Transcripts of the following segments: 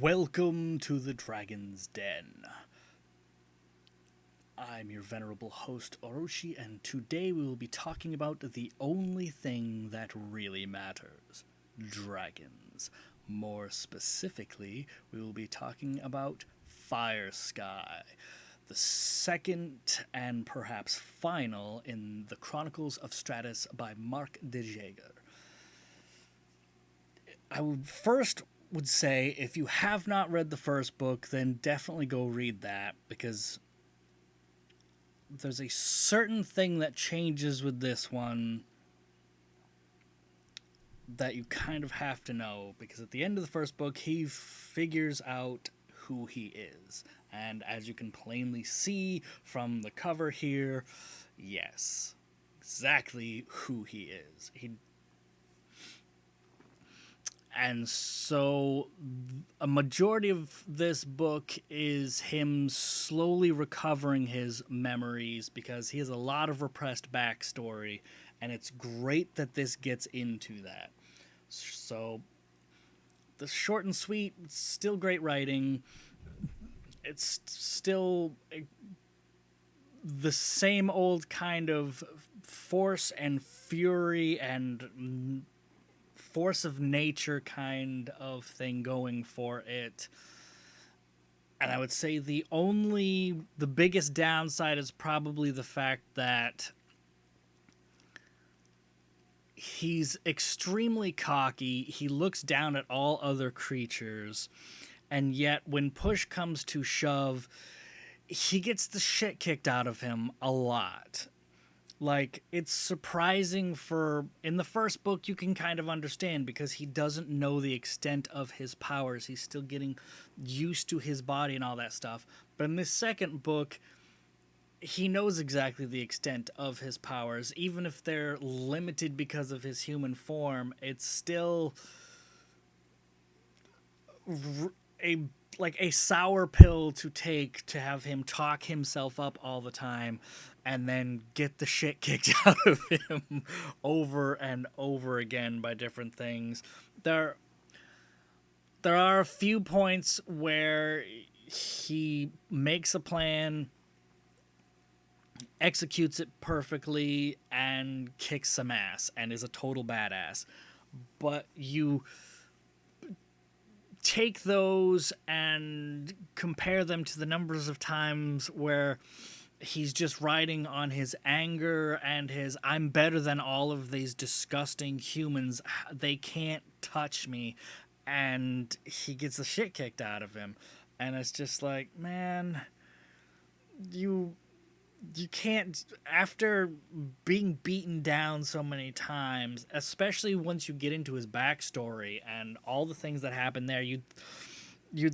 Welcome to the Dragon's Den. I'm your venerable host, Orochi, and today we will be talking about the only thing that really matters: dragons. More specifically, we will be talking about Firesky, the second and perhaps final in the Chronicles of Stratus by Mark de Jager. I would say if you have not read the first book, then definitely go read that, because there's a certain thing that changes with this one that you kind of have to know, because at the end of the first book he figures out who he is, and as you can plainly see from the cover here, yes, exactly who he is. And so a majority of this book is him slowly recovering his memories, because he has a lot of repressed backstory, and it's great that this gets into that. So the short and sweet, still great writing. It's still the same old kind of force and fury and force of nature kind of thing going for it. And I would say the biggest downside is probably the fact that he's extremely cocky. He looks down at all other creatures, and yet when push comes to shove, he gets the shit kicked out of him a lot. Like, it's surprising. In the first book, you can kind of understand, because he doesn't know the extent of his powers. He's still getting used to his body and all that stuff. But in this second book, he knows exactly the extent of his powers. Even if they're limited because of his human form, it's still a sour pill to take, to have him talk himself up all the time and then get the shit kicked out of him over and over again by different things. There are a few points where he makes a plan, executes it perfectly, and kicks some ass and is a total badass. But you take those and compare them to the numbers of times where he's just riding on his anger and his "I'm better than all of these disgusting humans, they can't touch me," and he gets the shit kicked out of him. And it's just like, man, you can't, after being beaten down so many times, especially once you get into his backstory and all the things that happen there, you'd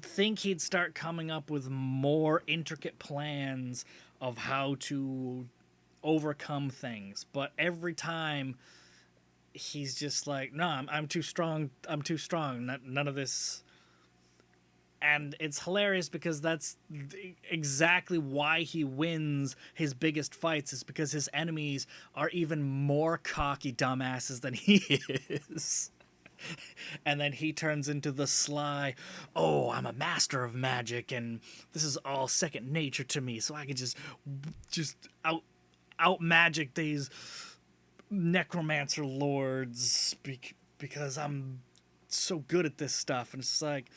think he'd start coming up with more intricate plans of how to overcome things. But every time he's just like, no, I'm too strong. I'm too strong. None of this. And it's hilarious, because that's exactly why he wins his biggest fights, is because his enemies are even more cocky dumbasses than he is. And then he turns into the sly, "Oh, I'm a master of magic, and this is all second nature to me, so I can just out magic these necromancer lords because I'm so good at this stuff." And it's like,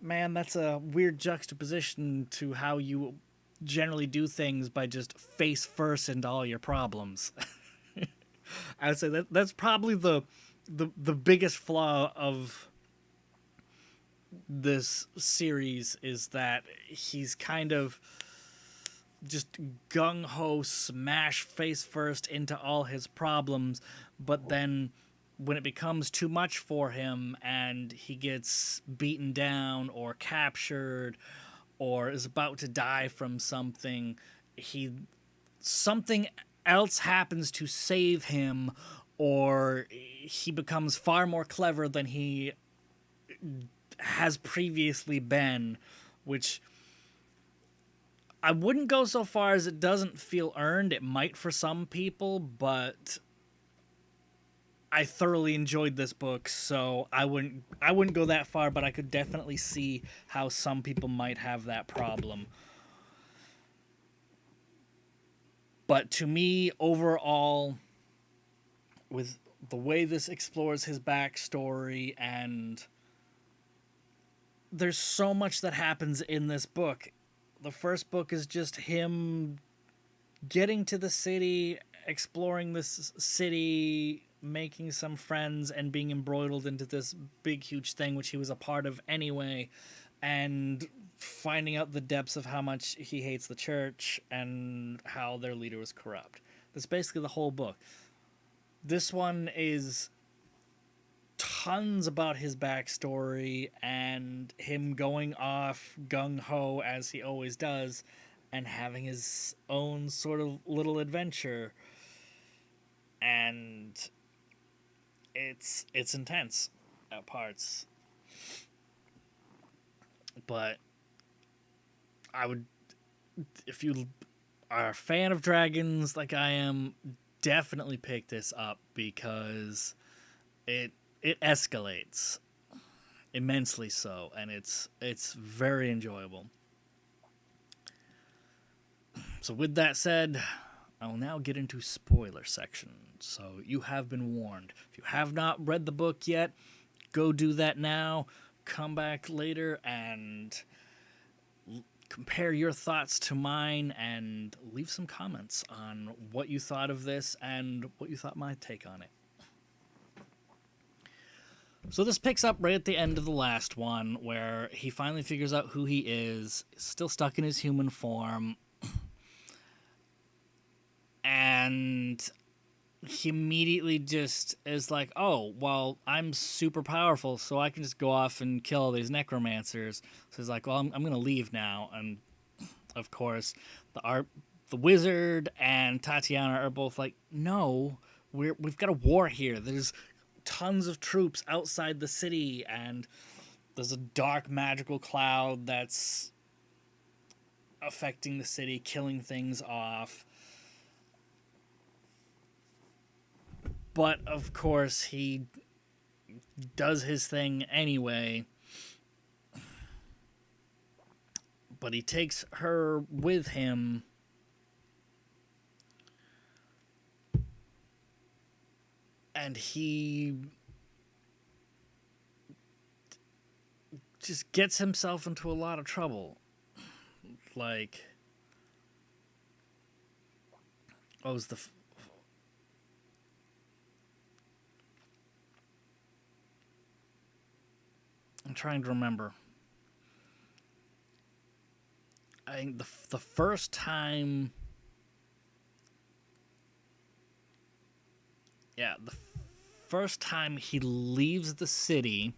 man, that's a weird juxtaposition to how you generally do things, by just face first into all your problems. I would say that's probably the biggest flaw of this series, is that he's kind of just gung-ho smash face first into all his problems, but then when it becomes too much for him and he gets beaten down or captured or is about to die from something, something else happens to save him, or he becomes far more clever than he has previously been, which I wouldn't go so far as it doesn't feel earned. It might for some people, but I thoroughly enjoyed this book, so I wouldn't go that far, but I could definitely see how some people might have that problem. But to me, overall, with the way this explores his backstory, and there's so much that happens in this book. The first book is just him getting to the city, exploring this city, making some friends, and being embroiled into this big, huge thing, which he was a part of anyway, and finding out the depths of how much he hates the church and how their leader was corrupt. That's basically the whole book. This one is tons about his backstory and him going off gung ho as he always does and having his own sort of little adventure. And it's intense at parts. But I would, if you are a fan of dragons like I am, definitely pick this up because it escalates immensely so, and it's very enjoyable. So with that said, I will now get into spoiler section. So you have been warned. If you have not read the book yet, go do that now. Come back later and compare your thoughts to mine and leave some comments on what you thought of this and what you thought my take on it. So this picks up right at the end of the last one, where he finally figures out who he is, still stuck in his human form, and he immediately just is like, oh, well, I'm super powerful, so I can just go off and kill all these necromancers. So he's like, well, I'm going to leave now. And, of course, the wizard and Tatiana are both like, no, we've got a war here. There's tons of troops outside the city, and there's a dark magical cloud that's affecting the city, killing things off. But, of course, he does his thing anyway. But he takes her with him. And he just gets himself into a lot of trouble. Like, what was the... I'm trying to remember. I think the first time... Yeah, the first time he leaves the city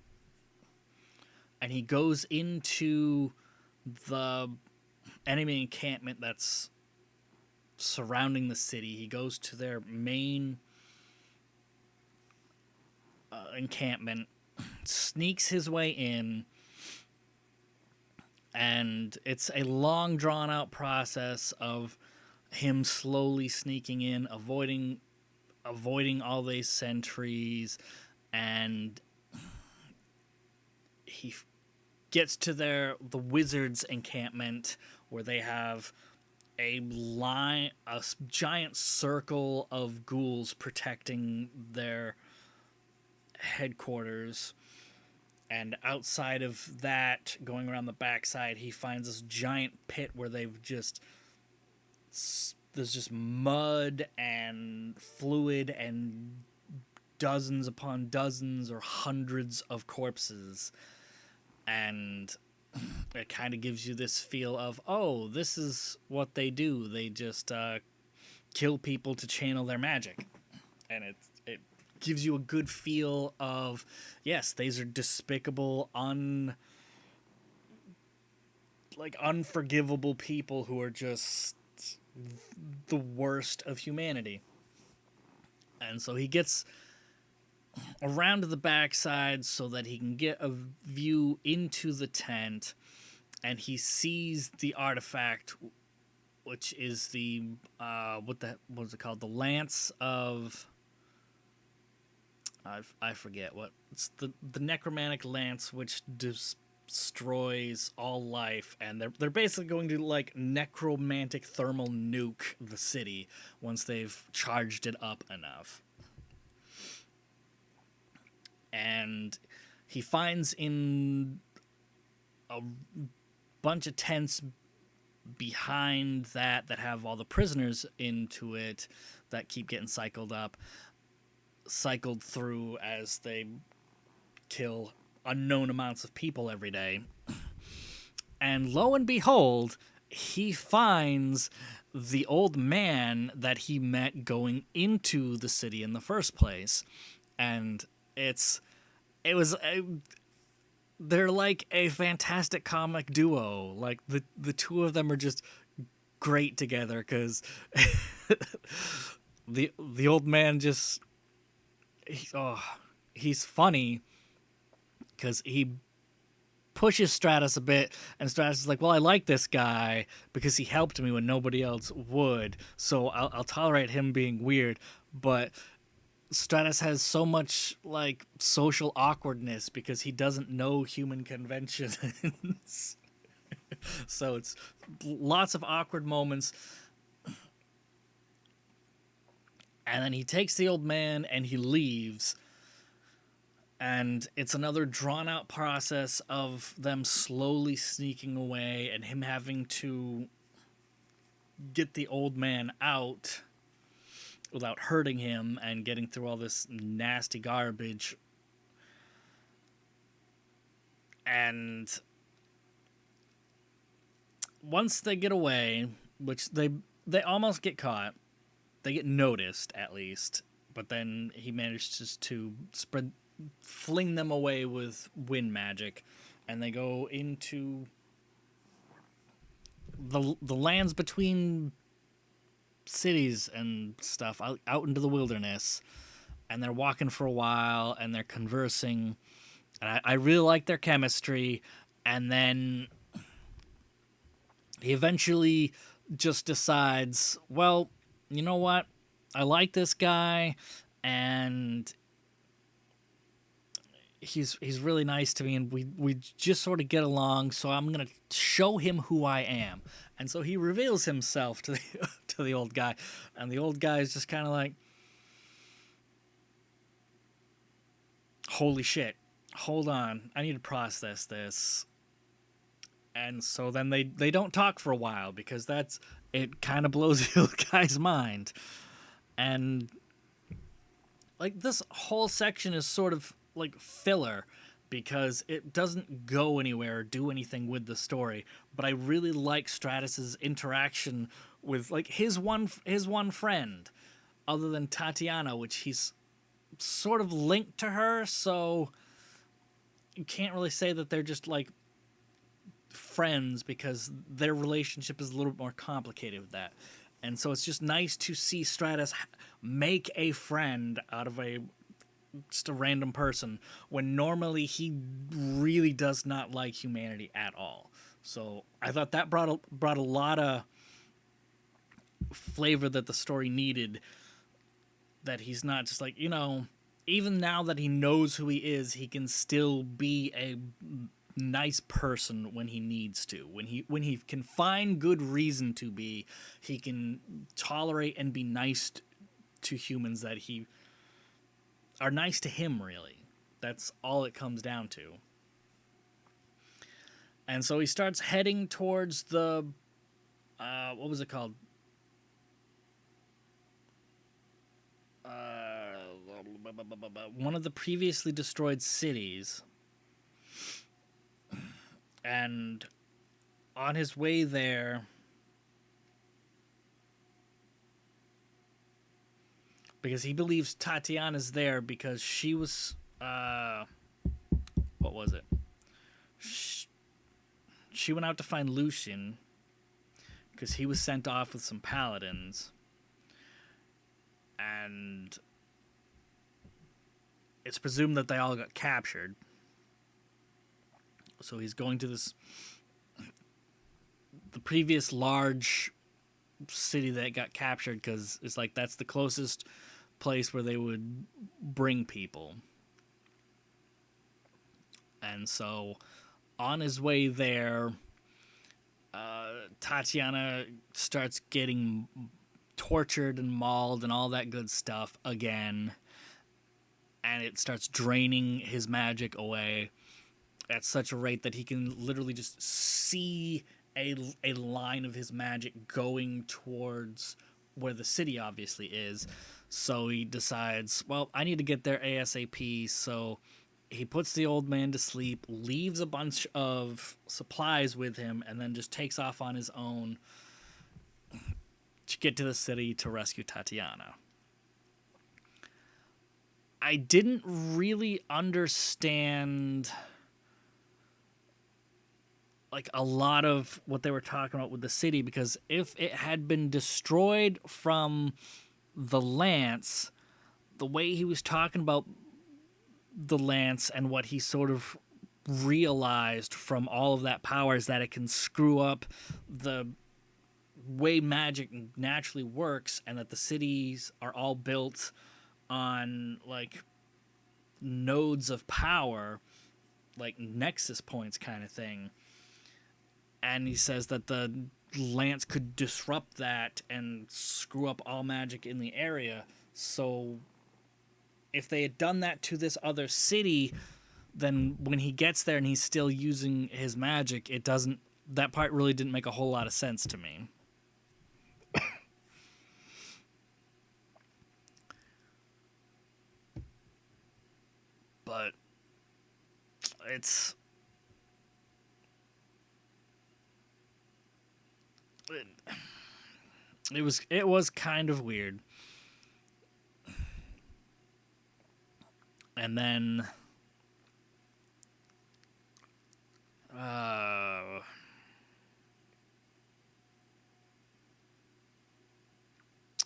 and he goes into the enemy encampment that's surrounding the city. He goes to their main encampment, sneaks his way in, and it's a long drawn out process of him slowly sneaking in, avoiding all these sentries, and he gets to the wizards' encampment where they have a giant circle of ghouls protecting their headquarters. And outside of that, going around the backside, he finds this giant pit where there's just mud and fluid and dozens upon dozens or hundreds of corpses. And it kind of gives you this feel of, oh, this is what they do. They just kill people to channel their magic. And it gives you a good feel of, yes, these are despicable, unforgivable people who are just the worst of humanity. And so he gets around to the backside so that he can get a view into the tent, and he sees the artifact, which is the what was it called? The Lance of I forget what it's the necromantic lance, which destroys all life, and they're basically going to like necromantic thermal nuke the city once they've charged it up enough. And he finds in a bunch of tents behind that have all the prisoners into it that keep getting cycled through as they kill unknown amounts of people every day. And lo and behold, he finds the old man that he met going into the city in the first place. And they're like a fantastic comic duo. Like the two of them are just great together because the old man just he's funny because he pushes Stratus a bit, and Stratus is like, well, I like this guy because he helped me when nobody else would, so I'll tolerate him being weird. But Stratus has so much like social awkwardness because he doesn't know human conventions. So it's lots of awkward moments. And then he takes the old man and he leaves. And it's another drawn-out process of them slowly sneaking away and him having to get the old man out without hurting him and getting through all this nasty garbage. And once they get away, which they almost get caught, they get noticed at least, but then he manages to fling them away with wind magic, and they go into the lands between cities and stuff, out into the wilderness, and they're walking for a while and they're conversing, and I really like their chemistry. And then he eventually just decides, well, you know what, I like this guy and he's really nice to me, and we just sort of get along, so I'm gonna show him who I am. And so he reveals himself to the old guy, and the old guy is just kind of like, holy shit, hold on, I need to process this. And so then they don't talk for a while because it kind of blows the old guy's mind. And like this whole section is sort of like filler because it doesn't go anywhere or do anything with the story, but I really like Stratus's interaction with like his one friend other than Tatiana, which he's sort of linked to her, so you can't really say that they're just like friends because their relationship is a little bit more complicated with that. And so it's just nice to see Stratus make a friend out of just a random person when normally he really does not like humanity at all. So I thought that brought a lot of flavor that the story needed, that he's not just like, even now that he knows who he is, he can still be a nice person when he needs to. When he can find good reason to be, he can tolerate and be nice to humans that are nice to him, really. That's all it comes down to. And so he starts heading towards the what was it called? One of the previously destroyed cities. And on his way there, because he believes Tatiana's there because she was, what was it? She went out to find Lucian because he was sent off with some paladins. And it's presumed that they all got captured. So he's going to the previous large city that got captured because it's like that's the closest place where they would bring people. And so on his way there, Tatiana starts getting tortured and mauled and all that good stuff again. And it starts draining his magic away at such a rate that he can literally just see a line of his magic going towards where the city obviously is. So he decides, well, I need to get there ASAP. So he puts the old man to sleep, leaves a bunch of supplies with him, and then just takes off on his own to get to the city to rescue Tatiana. I didn't really understand like a lot of what they were talking about with the city, because if it had been destroyed from the lance, the way he was talking about the lance and what he sort of realized from all of that power is that it can screw up the way magic naturally works, and that the cities are all built on like nodes of power, like nexus points kind of thing. And he says that the lance could disrupt that and screw up all magic in the area. So if they had done that to this other city, then when he gets there and he's still using his magic, it doesn't, that part really didn't make a whole lot of sense to me. But it was kind of weird. And then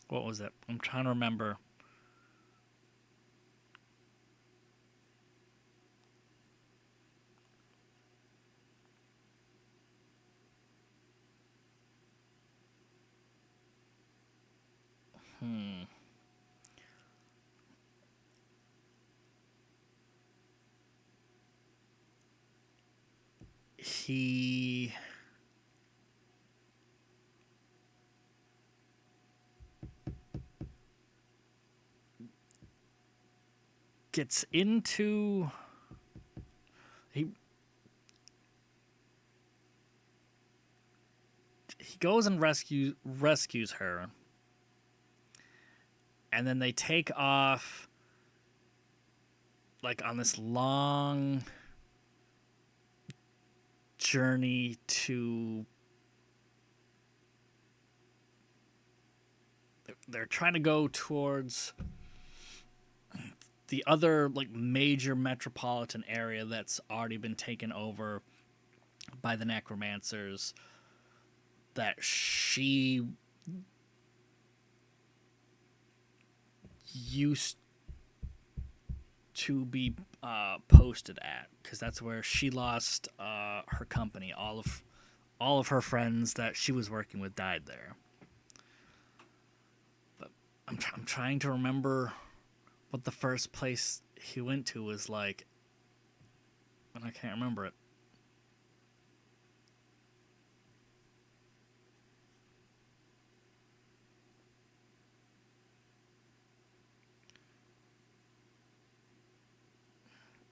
what was it? I'm trying to remember. He gets into he goes and rescues her, and then they take off like on this long journey to, they're trying to go towards the other like major metropolitan area that's already been taken over by the necromancers that she used to be posted at, because that's where she lost her company. All of her friends that she was working with died there. But I'm trying to remember what the first place he went to was like, and I can't remember it.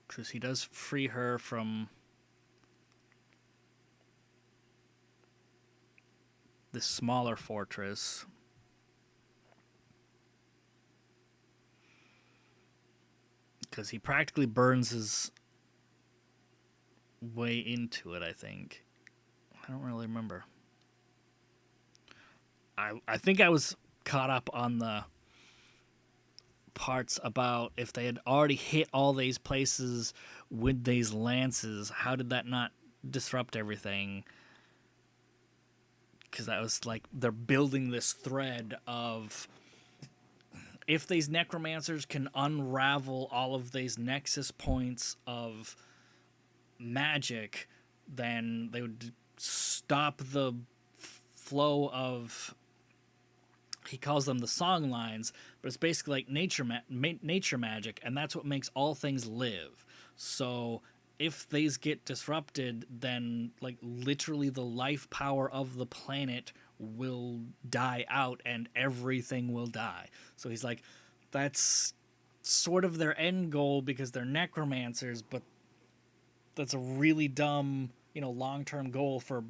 Because he does free her from this smaller fortress. Because he practically burns his way into it, I think. I don't really remember. I think I was caught up on the parts about if they had already hit all these places with these lances, how did that not disrupt everything? Because that was like they're building this thread of, if these necromancers can unravel all of these nexus points of magic, then they would stop the flow of He calls them the song lines, but it's basically like nature magic, and that's what makes all things live. So if these get disrupted, then like literally the life power of the planet will die out and everything will die. So he's like, that's sort of their end goal because they're necromancers, but that's a really dumb, long-term goal for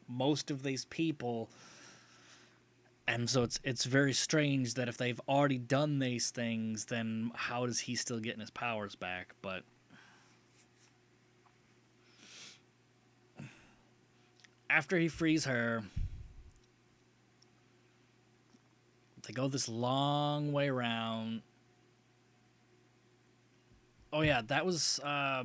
most of these people. And so it's very strange that if they've already done these things, then how is he still getting his powers back? But after he frees her, they go this long way around. Oh yeah, that was I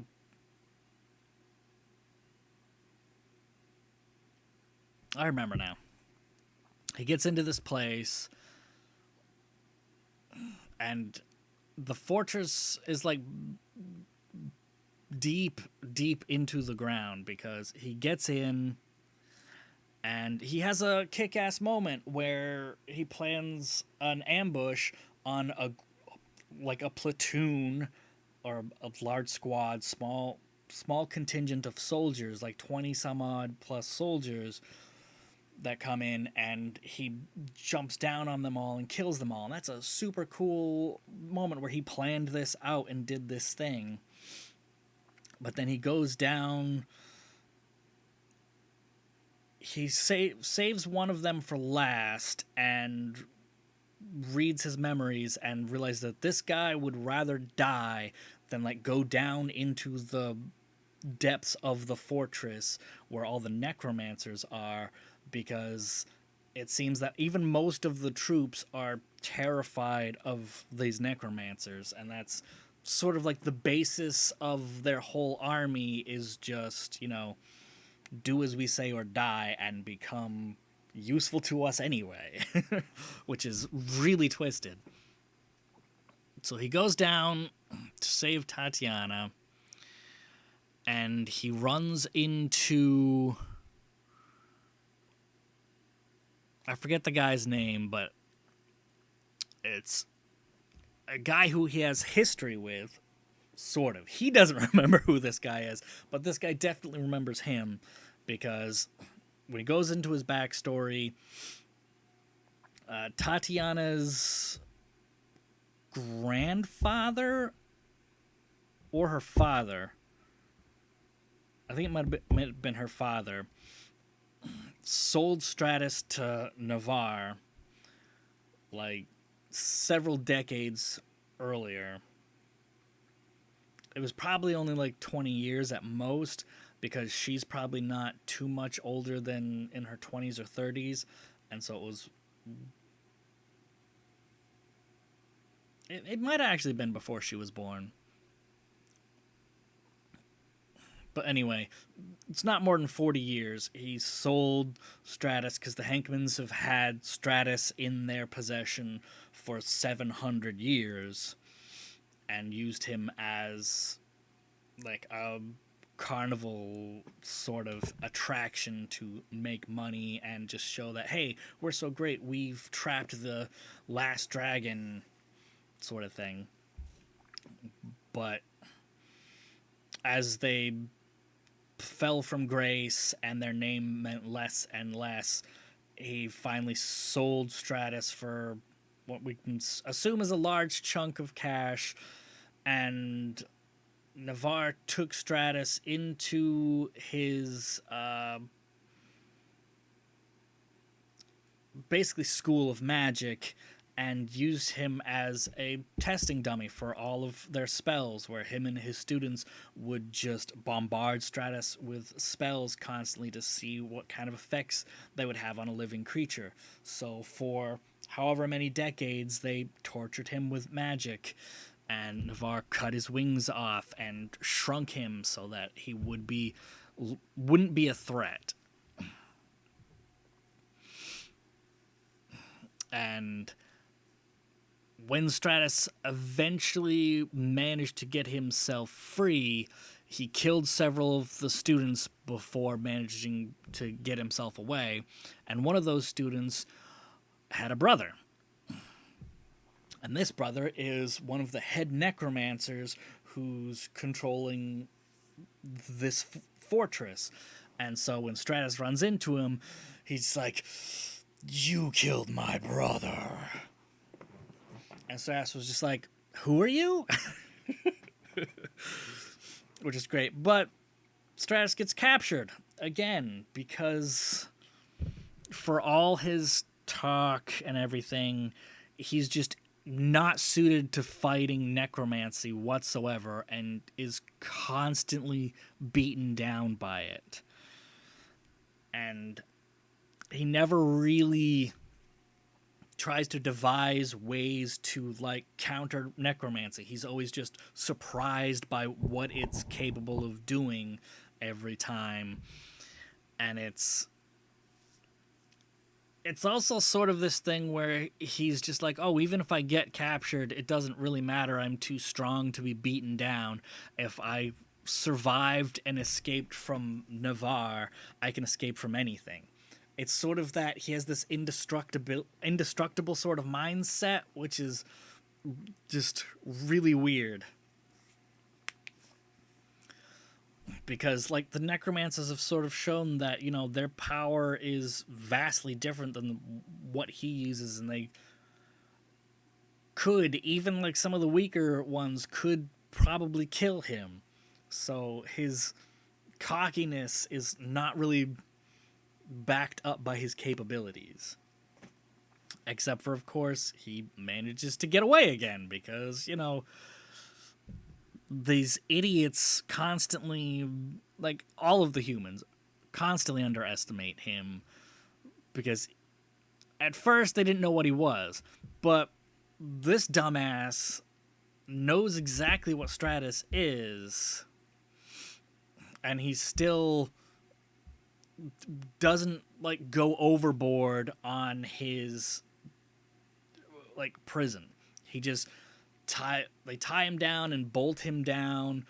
remember now. He gets into this place, and the fortress is like deep into the ground because he gets in and he has a kick-ass moment where he plans an ambush on a platoon or a large squad, small contingent of soldiers, like 20 some odd plus soldiers that come in, and he jumps down on them all and kills them all. And that's a super cool moment where he planned this out and did this thing. But then he goes down. He saves one of them for last and reads his memories and realizes that this guy would rather die than like go down into the depths of the fortress where all the necromancers are, because it seems that even most of the troops are terrified of these necromancers, and that's sort of like the basis of their whole army is just, do as we say or die and become useful to us anyway, which is really twisted. So he goes down to save Tatiana, and he runs into, I forget the guy's name, but it's a guy who he has history with, sort of. He doesn't remember who this guy is, but this guy definitely remembers him, because when he goes into his backstory, Tatiana's grandfather or her father, I think it might have been her father, sold Stratus to Navarre like several decades earlier. It was probably only like 20 years at most, because she's probably not too much older than in her 20s or 30s, and so it might have actually been before she was born. But anyway, it's not more than 40 years. He sold Stratus because the Hankmans have had Stratus in their possession for 700 years and used him as like a carnival sort of attraction to make money and just show that, hey, we're so great, we've trapped the last dragon sort of thing. But as they fell from grace and their name meant less and less, he finally sold Stratus for what we can assume is a large chunk of cash, and Navarre took Stratus into his basically school of magic and used him as a testing dummy for all of their spells, where him and his students would just bombard Stratus with spells constantly to see what kind of effects they would have on a living creature. So for however many decades, they tortured him with magic, and Navarre cut his wings off and shrunk him so that he wouldn't be a threat. And when Stratus eventually managed to get himself free, he killed several of the students before managing to get himself away. And one of those students had a brother. And this brother is one of the head necromancers who's controlling this fortress. And so when Stratus runs into him, he's like, "You killed my brother." And Stratus was just like, "Who are you?" Which is great. But Stratus gets captured again because for all his talk and everything, he's just not suited to fighting necromancy whatsoever and is constantly beaten down by it. And he never really tries to devise ways to like counter necromancy. He's always just surprised by what it's capable of doing every time. And it's also sort of this thing where he's just like, oh, even if I get captured, it doesn't really matter. I'm too strong to be beaten down. If I survived and escaped from Navarre, I can escape from anything. It's sort of that he has this indestructible sort of mindset, which is just really weird. Because, like, the necromancers have sort of shown that, you know, their power is vastly different than what he uses, and they could, even, like, some of the weaker ones could probably kill him. So his cockiness is not really backed up by his capabilities. Except for, of course, he manages to get away again because, you know, these idiots constantly, like all of the humans, constantly underestimate him because at first they didn't know what he was, but this dumbass knows exactly what Stratus is, and he still doesn't like go overboard on his like prison. He just they tie him down and bolt him down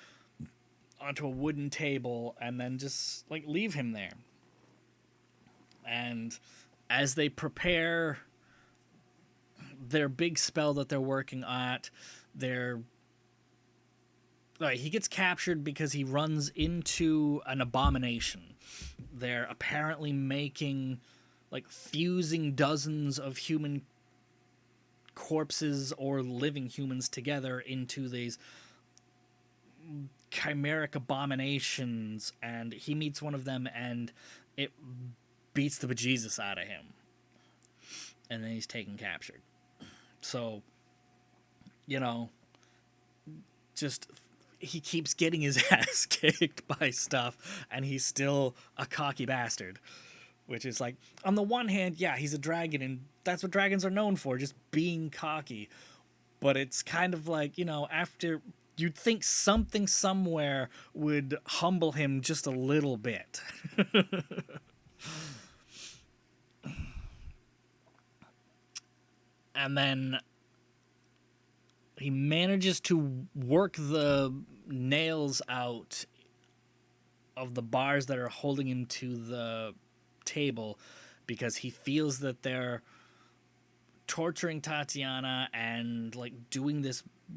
onto a wooden table and then just like leave him there. And as they prepare their big spell that they're working at, he gets captured because he runs into an abomination. They're apparently making, like, fusing dozens of human corpses or living humans together into these chimeric abominations, and he meets one of them and it beats the bejesus out of him. And then he's taken captured. So, you know, just he keeps getting his ass kicked by stuff, and he's still a cocky bastard. Which is like, on the one hand, yeah, he's a dragon, and that's what dragons are known for, just being cocky. But it's kind of like, you know, after you'd think something somewhere would humble him just a little bit. And then he manages to work the nails out of the bars that are holding him to the table because he feels that they're torturing Tatiana and like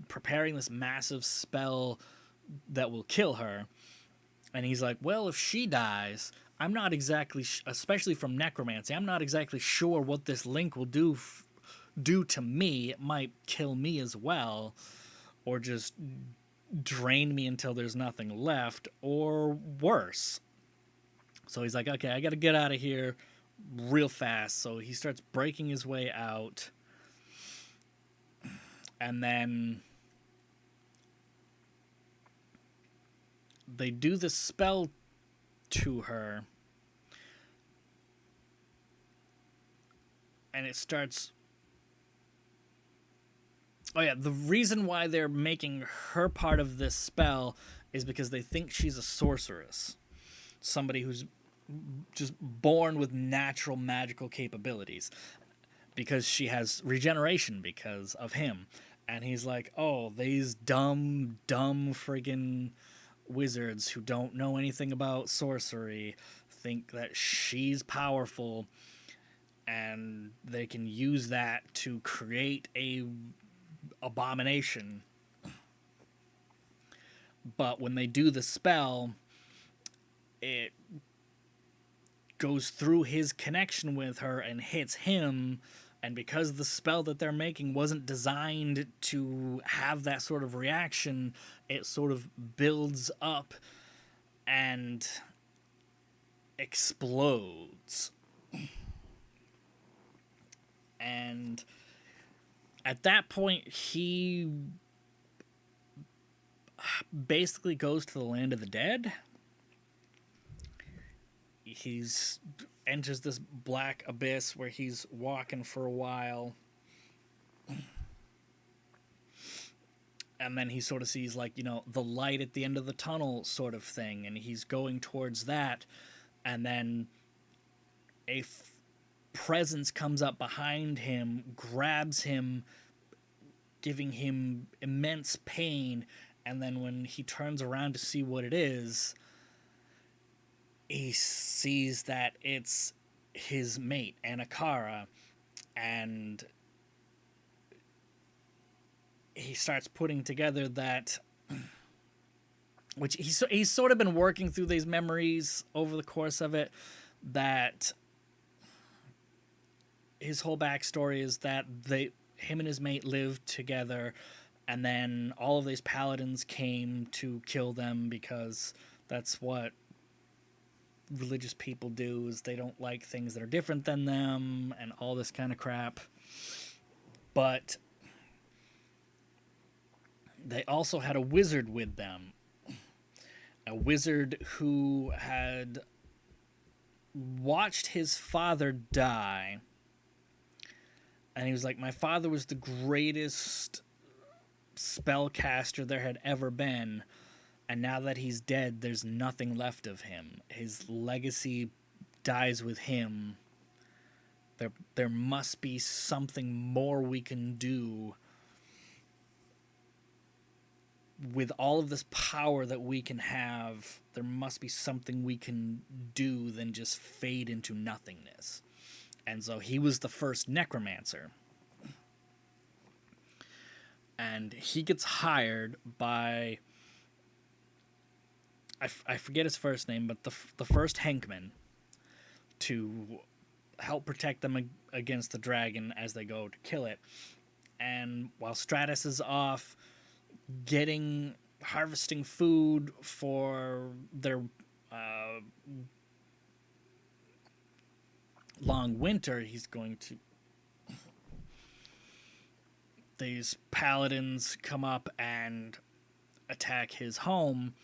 preparing this massive spell that will kill her. And he's like, well, if she dies, I'm not exactly, especially from necromancy, I'm not exactly sure what this link will do to me. It might kill me as well, or just drain me until there's nothing left, or worse. So he's like, okay, I gotta get out of here real fast. So he starts breaking his way out, and then they do the spell to her, and it starts. Oh yeah, the reason why they're making her part of this spell is because they think she's a sorceress. Somebody who's just born with natural magical capabilities. Because she has regeneration because of him. And he's like, oh, these dumb friggin' wizards who don't know anything about sorcery think that she's powerful, and they can use that to create a abomination. But when they do the spell, it goes through his connection with her and hits him, and because the spell that they're making wasn't designed to have that sort of reaction, it sort of builds up and explodes. And at that point, he basically goes to the land of the dead. He's enters this black abyss where he's walking for a while. And then he sort of sees, like, the light at the end of the tunnel sort of thing. And he's going towards that. And then a presence comes up behind him, grabs him, giving him immense pain. And then when he turns around to see what it is, he sees that it's his mate, Anakara, and he starts putting together that, which he's sort of been working through these memories over the course of it, that his whole backstory is that him and his mate lived together, and then all of these paladins came to kill them because that's what religious people do, is they don't like things that are different than them and all this kind of crap. But they also had a wizard with them, a wizard who had watched his father die, and he was like, my father was the greatest spellcaster there had ever been, and now that he's dead, there's nothing left of him. His legacy dies with him. There must be something more we can do with all of this power that we can have. There must be something we can do than just fade into nothingness. And so he was the first necromancer. And he gets hired by, I forget his first name, but the first Henkman, to help protect them against the dragon as they go to kill it. And while Stratus is off harvesting food for their long winter, he's going to... These paladins come up and attack his home,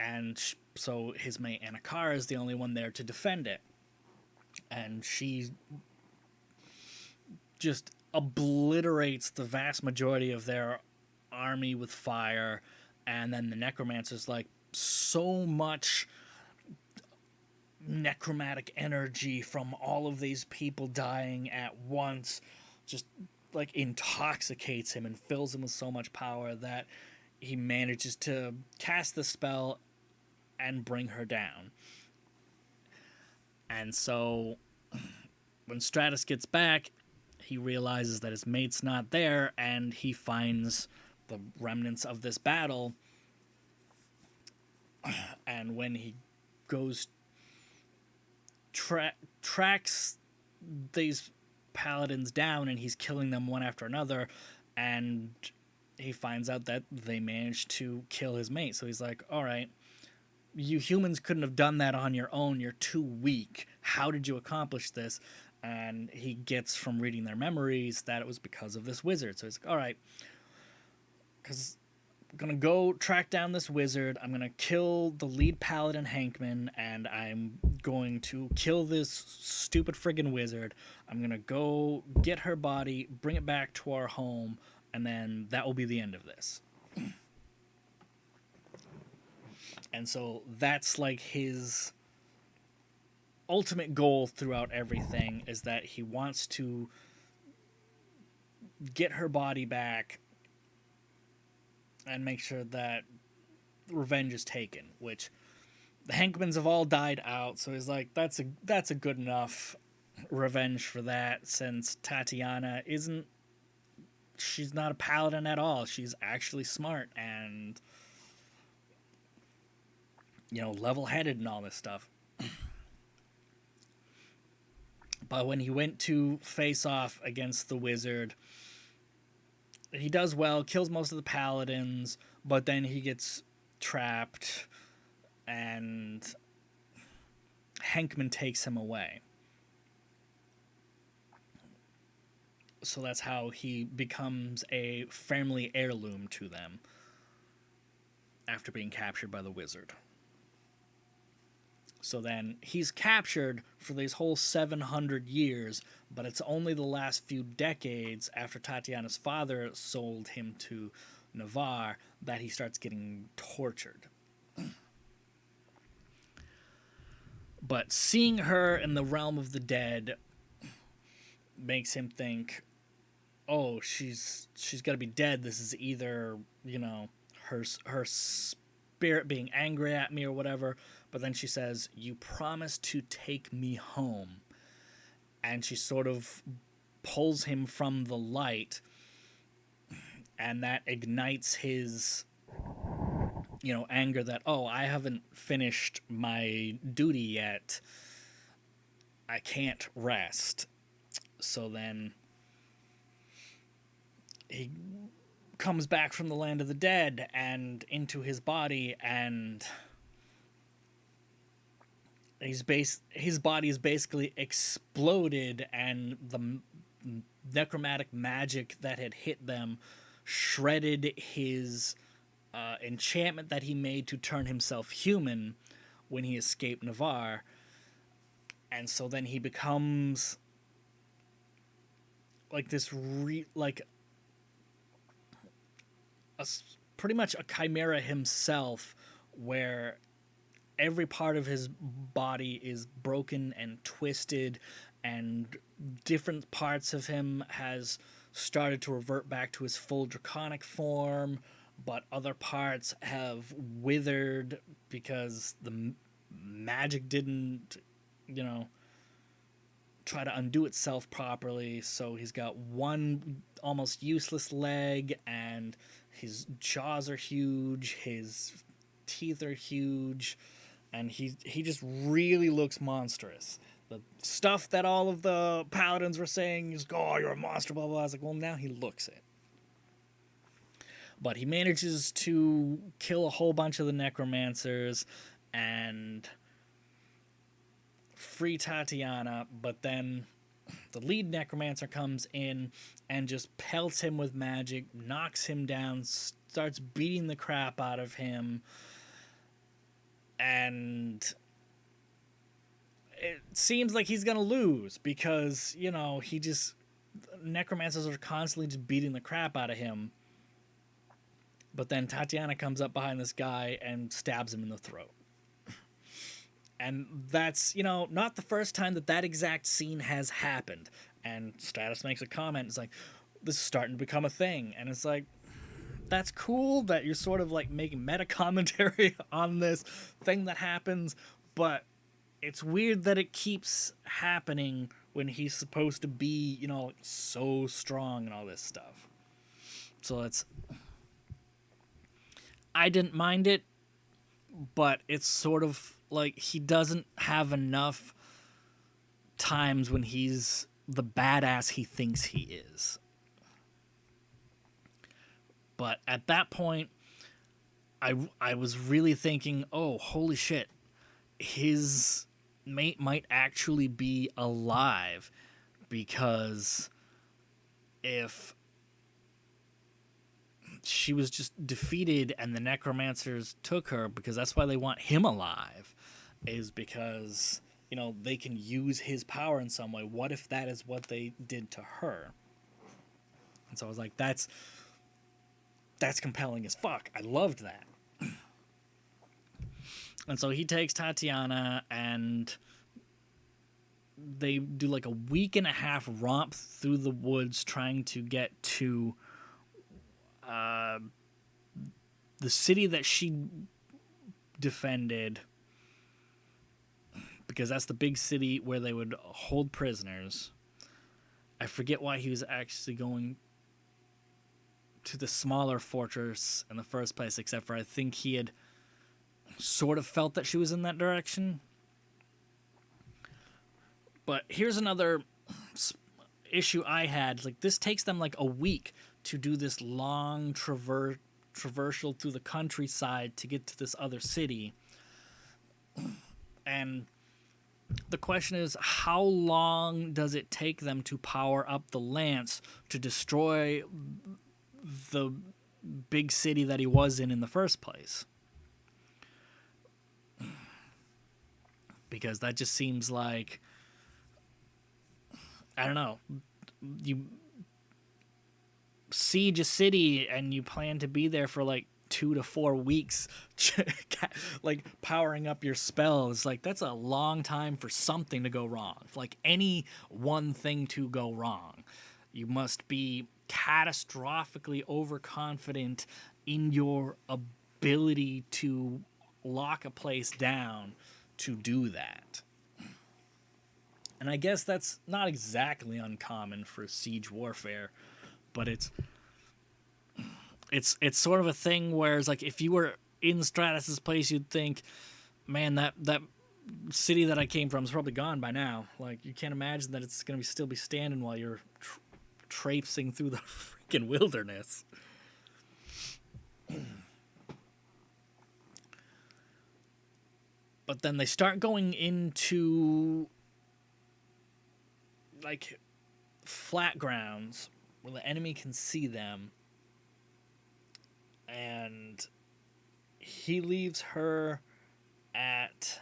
and so his mate Anakara is the only one there to defend it. And she just obliterates the vast majority of their army with fire, and then the necromancer's like, so much necromantic energy from all of these people dying at once just like intoxicates him and fills him with so much power that he manages to cast the spell and bring her down. And so when Stratus gets back, he realizes that his mate's not there, and he finds the remnants of this battle. And when he goes tracks these paladins down, and he's killing them one after another, and he finds out that they managed to kill his mate. So he's like, all right, you humans couldn't have done that on your own. You're too weak. How did you accomplish this? And he gets from reading their memories that it was because of this wizard. So he's like, all right, because I'm going to go track down this wizard. I'm going to kill the lead paladin, Hankman, and I'm going to kill this stupid friggin' wizard. I'm going to go get her body, bring it back to our home, and then that will be the end of this. And so that's like his ultimate goal throughout everything, is that he wants to get her body back and make sure that revenge is taken, which the Hankmans have all died out, so he's like, that's a good enough revenge for that, since Tatiana isn't she's not a paladin at all. She's actually smart and, level-headed and all this stuff. But when he went to face off against the wizard, he does well, kills most of the paladins, but then he gets trapped, and Henkman takes him away. So that's how he becomes a family heirloom to them after being captured by the wizard. So then he's captured for these whole 700 years, but it's only the last few decades after Tatiana's father sold him to Navarre that he starts getting tortured. But seeing her in the realm of the dead makes him think, oh, she's got to be dead. This is either, her spirit being angry at me or whatever. But then she says, you promised to take me home. And she sort of pulls him from the light, and that ignites his, anger that, oh, I haven't finished my duty yet. I can't rest. So then he comes back from the land of the dead and into his body, and his body is basically exploded, and the necromantic magic that had hit them shredded his enchantment that he made to turn himself human when he escaped Navarre. And so then he becomes like this pretty much a chimera himself, where every part of his body is broken and twisted, and different parts of him has started to revert back to his full draconic form, but other parts have withered because the magic didn't, try to undo itself properly. So he's got one almost useless leg, and his jaws are huge, his teeth are huge, and he just really looks monstrous. The stuff that all of the paladins were saying is, oh, you're a monster, blah, blah. I was like, well, now he looks it. But he manages to kill a whole bunch of the necromancers and free Tatiana, but then the lead necromancer comes in and just pelts him with magic, knocks him down, starts beating the crap out of him, and it seems like he's gonna lose because, necromancers are constantly just beating the crap out of him. But then Tatiana comes up behind this guy and stabs him in the throat. And that's, not the first time that exact scene has happened. And Stratus makes a comment. It's like, this is starting to become a thing. And it's like, that's cool that you're sort of like making meta commentary on this thing that happens. But it's weird that it keeps happening when he's supposed to be, so strong and all this stuff. So I didn't mind it, but it's sort of like he doesn't have enough times when he's the badass he thinks he is. But at that point, I was really thinking, oh, holy shit, his mate might actually be alive, because if she was just defeated and the necromancers took her, because that's why they want him alive, is because, they can use his power in some way. What if that is what they did to her? And so I was like, that's compelling as fuck. I loved that. And so he takes Tatiana, and they do like a week and a half romp through the woods trying to get to the city that she defended, because that's the big city where they would hold prisoners. I forget why he was actually going to the smaller fortress in the first place, except for I think he had sort of felt that she was in that direction. But here's another issue I had. Like, this takes them like a week to do this long traversal through the countryside to get to this other city. And the question is, how long does it take them to power up the lance to destroy the big city that he was in the first place? Because that just seems like, I don't know, you siege a city and you plan to be there for like 2 to 4 weeks, like powering up your spells. Like, that's a long time for something to go wrong. Like, any one thing to go wrong, you must be catastrophically overconfident in your ability to lock a place down to do that. And I guess that's not exactly uncommon for siege warfare, but it's sort of a thing where it's like, if you were in Stratus's place, you'd think, man, that city that I came from is probably gone by now. Like, you can't imagine that it's going to still be standing while you're traipsing through the freaking wilderness. But then they start going into like flat grounds where the enemy can see them, and he leaves her at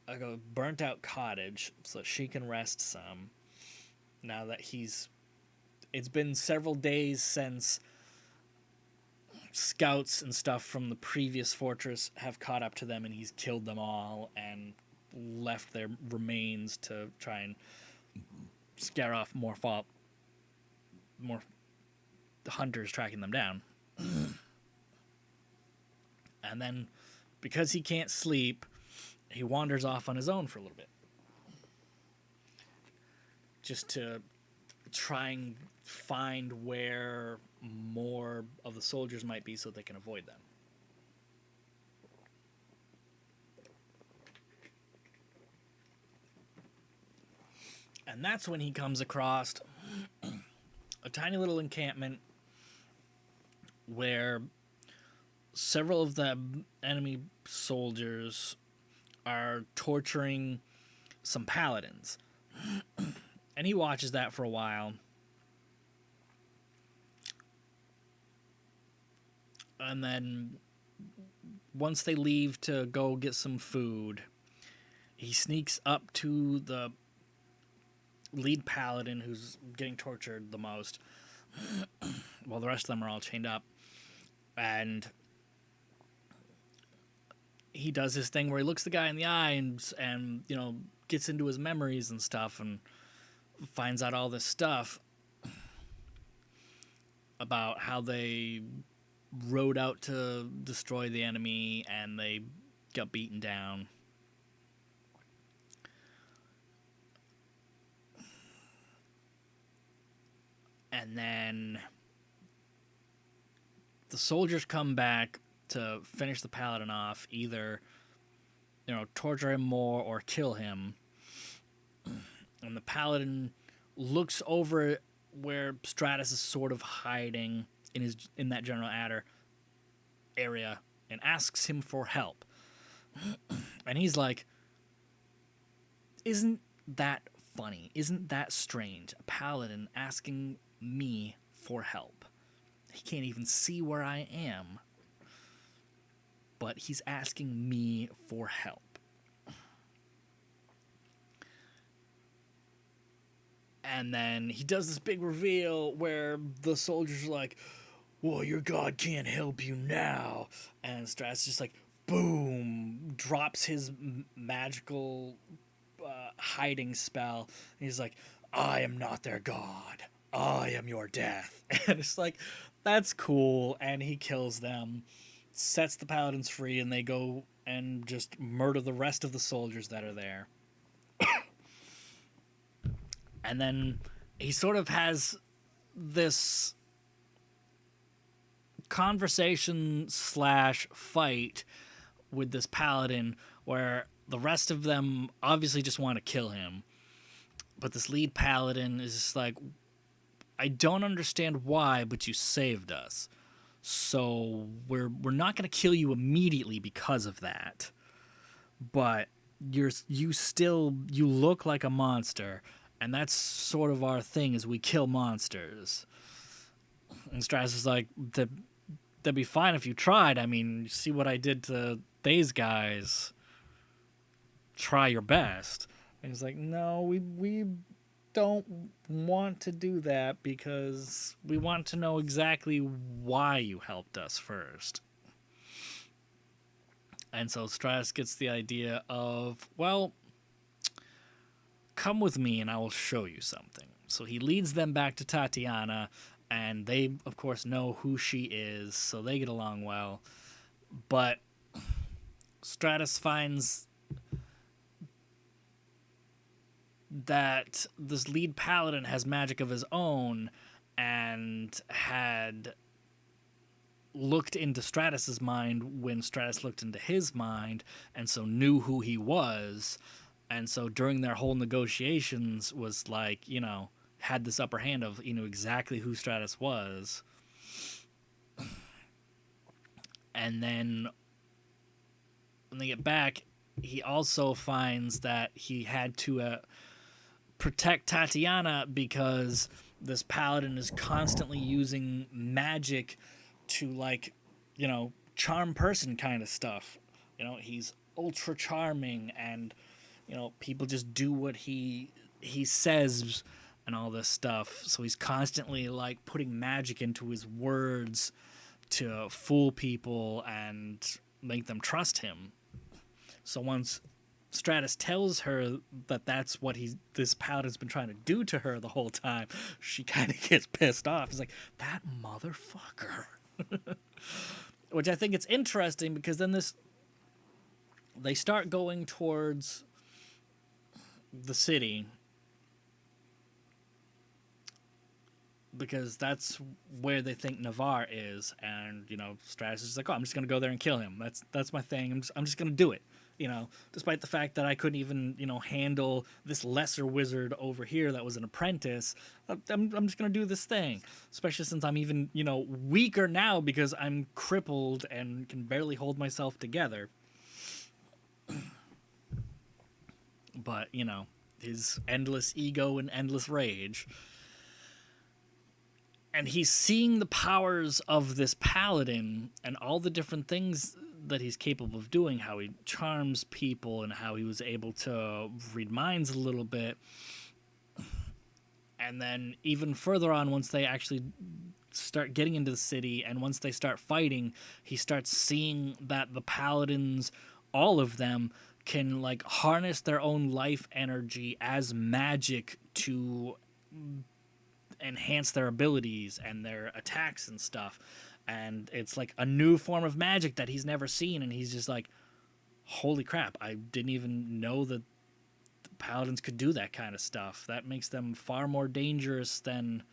like a burnt out cottage so that she can rest some. Now that it's been several days since scouts and stuff from the previous fortress have caught up to them, and he's killed them all and left their remains to try and scare off more hunters tracking them down. And then, because he can't sleep, he wanders off on his own for a little bit, just to try and find where more of the soldiers might be so they can avoid them. And that's when he comes across a tiny little encampment where several of the enemy soldiers are torturing some paladins. And he watches that for a while. And then once they leave to go get some food, he sneaks up to the lead paladin who's getting tortured the most, while the rest of them are all chained up. And he does his thing where he looks the guy in the eye and you know, gets into his memories and stuff, and finds out all this stuff about how they rode out to destroy the enemy and they got beaten down. And then the soldiers come back to finish the paladin off, either, you know, torture him more or kill him. And the paladin looks over where Stratus is sort of hiding in that general area and asks him for help. And he's like, isn't that funny? Isn't that strange? A paladin asking me for help. He can't even see where I am, but he's asking me for help. And then he does this big reveal where the soldiers are like, well, your god can't help you now. And Stratus just like, boom, drops his magical hiding spell. And he's like, I am not their god. I am your death. And it's like, that's cool. And he kills them, sets the paladins free, and they go and just murder the rest of the soldiers that are there. And then he sort of has this conversation slash fight with this paladin where the rest of them obviously just want to kill him. But this lead paladin is just like, I don't understand why, but you saved us. So we're not going to kill you immediately because of that. But you look like a monster, and that's sort of our thing, is we kill monsters. And Stratus is like, that'd be fine if you tried. I mean, you see what I did to these guys. Try your best. And he's like, no, we don't want to do that because we want to know exactly why you helped us first. And so Stratus gets the idea of, well, come with me and I will show you something. So he leads them back to Tatiana, and they, of course, know who she is, so they get along well. But Stratus finds that this lead paladin has magic of his own and had looked into Stratus's mind when Stratus looked into his mind, and so knew who he was. And so during their whole negotiations was like, had this upper hand of, exactly who Stratus was. And then when they get back, he also finds that he had to protect Tatiana because this paladin is constantly using magic to, charm person kind of stuff. He's ultra charming, and people just do what he says and all this stuff. So he's constantly putting magic into his words to fool people and make them trust him. So once Stratus tells her that that's what this paladin's been trying to do to her the whole time, she kind of gets pissed off. It's like, that motherfucker. Which I think it's interesting because then they start going towards the city because that's where they think Navarre is, and Stratus is like, oh, I'm just gonna go there and kill him. That's my thing. I'm just gonna do it. Despite the fact that I couldn't even, handle this lesser wizard over here that was an apprentice, I'm just going to do this thing. Especially since I'm even, weaker now because I'm crippled and can barely hold myself together. But, his endless ego and endless rage. And he's seeing the powers of this paladin and all the different things that he's capable of doing, how he charms people and how he was able to read minds a little bit. And then even further on, once they actually start getting into the city and once they start fighting, he starts seeing that the paladins, all of them, can harness their own life energy as magic to enhance their abilities and their attacks and stuff. And it's a new form of magic that he's never seen, and he's just like, holy crap, I didn't even know that the paladins could do that kind of stuff. That makes them far more dangerous than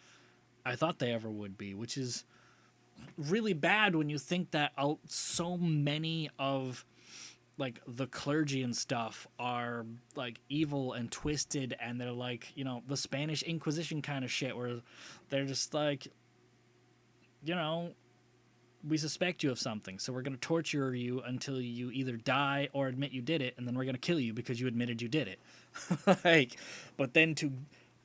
I thought they ever would be, which is really bad when you think that so many of the clergy and stuff are evil and twisted, and they're the Spanish Inquisition kind of shit where they're just we suspect you of something, so we're going to torture you until you either die or admit you did it, and then we're going to kill you because you admitted you did it. But then to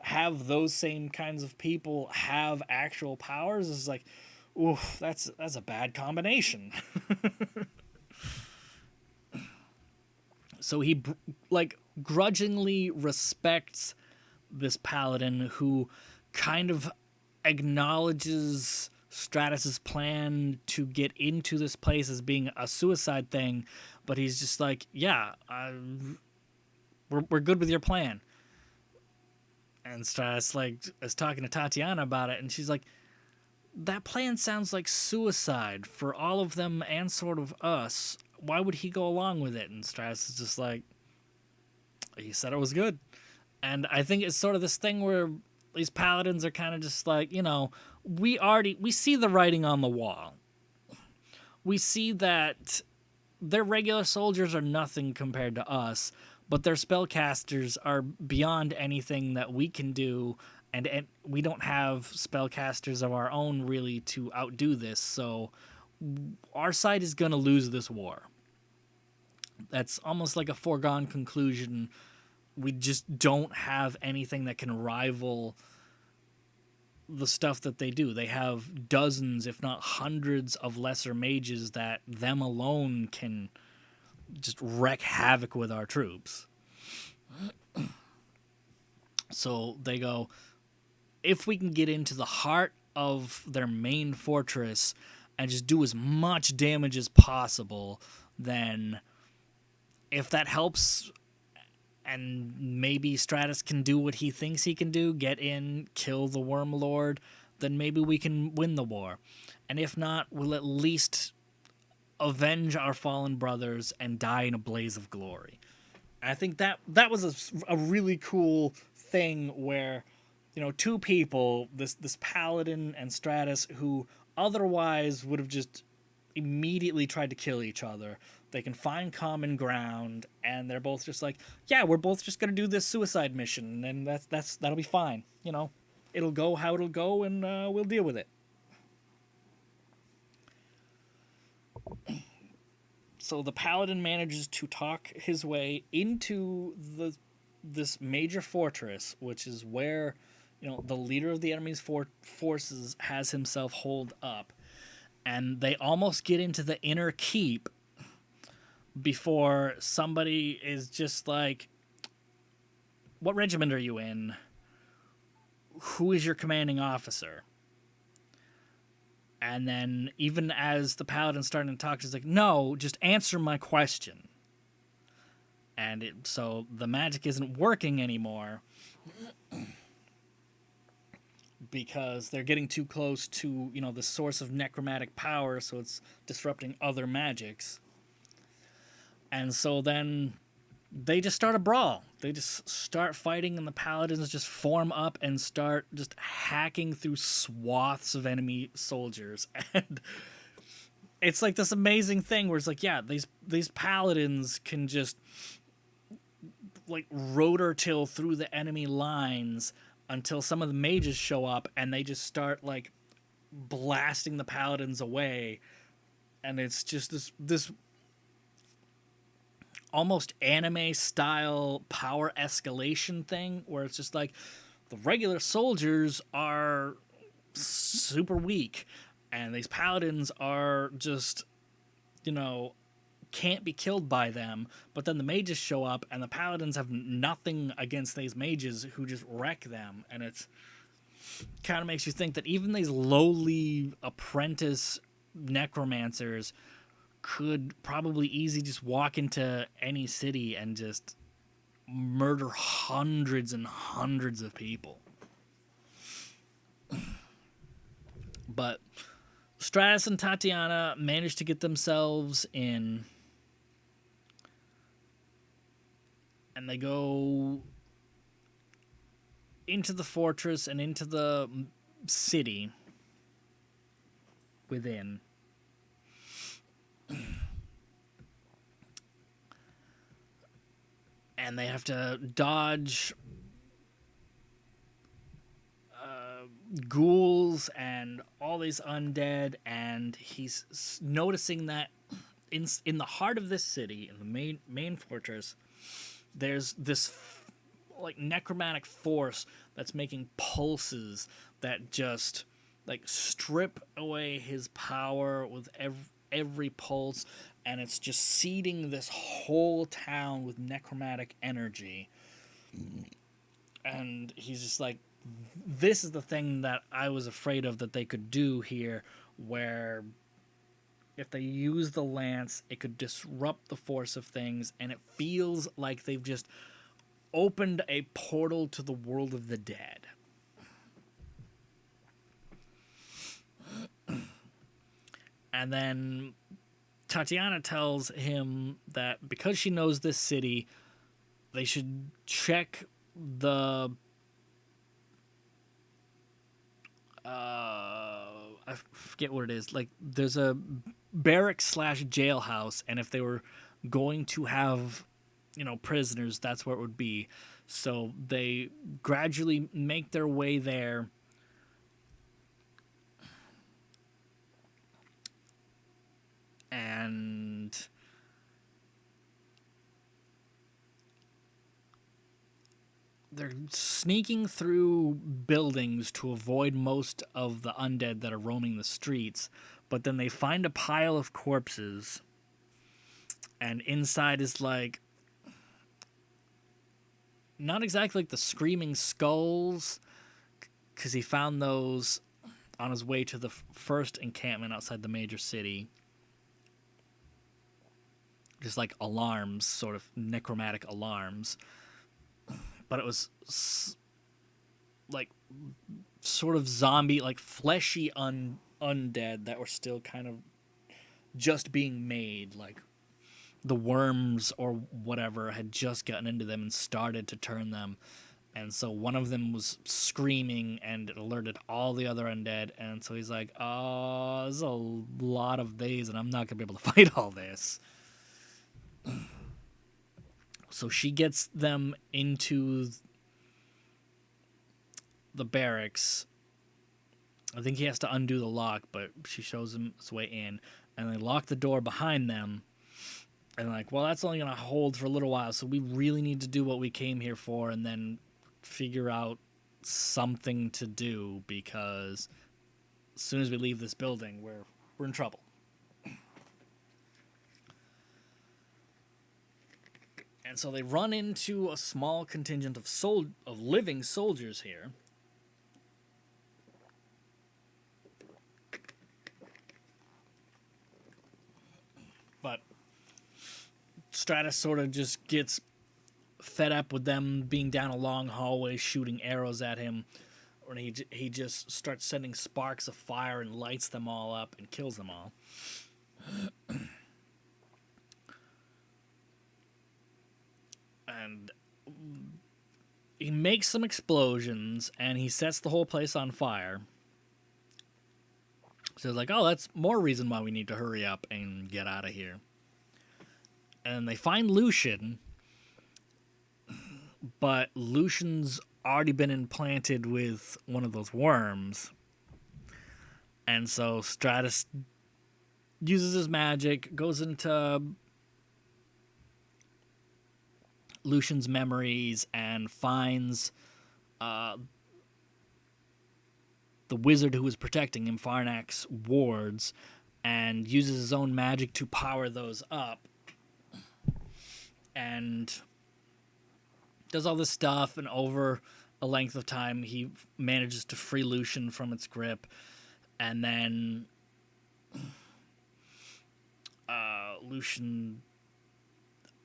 have those same kinds of people have actual powers is ooh, that's a bad combination. So he grudgingly respects this paladin who kind of acknowledges Stratus's plan to get into this place as being a suicide thing, but he's just yeah, we're good with your plan. And Stratus is talking to Tatiana about it, and she's like, that plan sounds like suicide for all of them and sort of us. Why would he go along with it? And Stratus is just he said it was good. And I think it's sort of this thing where these paladins are kind of just we see the writing on the wall. we see that their regular soldiers are nothing compared to us, but their spellcasters are beyond anything that we can do, and we don't have spellcasters of our own really to outdo this, so our side is going to lose this war. That's almost like a foregone conclusion. We just don't have anything that can rival the stuff that they do. They have dozens, if not hundreds, of lesser mages that them alone can just wreak havoc with our troops. So they go, if we can get into the heart of their main fortress and just do as much damage as possible, then if that helps and maybe Stratus can do what he thinks he can do, get in, kill the Worm Lord, then maybe we can win the war. And if not, we'll at least avenge our fallen brothers and die in a blaze of glory. And I think that was a really cool thing where, you know, two people, this Paladin and Stratus, who otherwise would have just immediately tried to kill each other, they can find common ground, and they're both just like, yeah, we're both just gonna do this suicide mission, and that'll be fine. You know, it'll go how it'll go, and we'll deal with it. So the Paladin manages to talk his way into this major fortress, which is where, you know, the leader of the enemy's forces has himself holed up, and they almost get into the inner keep before somebody is just like, what regiment are you in? Who is your commanding officer? And then even as the Paladin's starting to talk, he's like, no, just answer my question. And so the magic isn't working anymore because they're getting too close to, you know, the source of necromantic power, so it's disrupting other magics. And so then they just start a brawl. They just start fighting, and the Paladins just form up and start just hacking through swaths of enemy soldiers. And it's like this amazing thing where it's like, yeah, these Paladins can just like rotor till through the enemy lines until some of the mages show up, and they just start like blasting the Paladins away. And it's just this almost anime style power escalation thing where it's just like the regular soldiers are super weak and these Paladins are just, you know, can't be killed by them, but then the mages show up and the Paladins have nothing against these mages who just wreck them. And it's kind of makes you think that even these lowly apprentice necromancers could probably easily just walk into any city and just murder hundreds and hundreds of people. But Stratus and Tatiana managed to get themselves in, and they go into the fortress and into the city within. And they have to dodge ghouls and all these undead, and he's noticing that in the heart of this city, in the main fortress, there's this like necromantic force that's making pulses that just like strip away his power with every pulse, and it's just seeding this whole town with necromantic energy. And he's just like, this is the thing that I was afraid of that they could do here, where if they use the lance, it could disrupt the force of things, and it feels like they've just opened a portal to the world of the dead. And then Tatiana tells him that because she knows this city, they should check the I forget what it is. Like, there's a barracks slash jailhouse, and if they were going to have, prisoners, that's where it would be. So they gradually make their way there. And they're sneaking through buildings to avoid most of the undead that are roaming the streets. But then they find a pile of corpses, and inside is like, not exactly like the screaming skulls, because he found those on his way to the first encampment outside the major city. Just like alarms, sort of necromantic alarms. But it was like sort of zombie, like fleshy undead that were still kind of just being made. Like the worms or whatever had just gotten into them and started to turn them. And so one of them was screaming, and it alerted all the other undead. And so he's like, oh, there's a lot of these, and I'm not going to be able to fight all this. So she gets them into the barracks. I think he has to undo the lock, but she shows him his way in. And they lock the door behind them. And like, well, that's only going to hold for a little while, so we really need to do what we came here for and then figure out something to do, because as soon as we leave this building, we're in trouble. And so they run into a small contingent of living soldiers here. But Stratus sort of just gets fed up with them being down a long hallway shooting arrows at him. And he just starts sending sparks of fire and lights them all up and kills them all. And he makes some explosions, and he sets the whole place on fire. So it's like, oh, that's more reason why we need to hurry up and get out of here. And they find Lucian, but Lucian's already been implanted with one of those worms. And so Stratus uses his magic, goes into Lucian's memories, and finds the wizard who was protecting him, Farnak's wards, and uses his own magic to power those up. And does all this stuff, and over a length of time, he manages to free Lucian from its grip. And then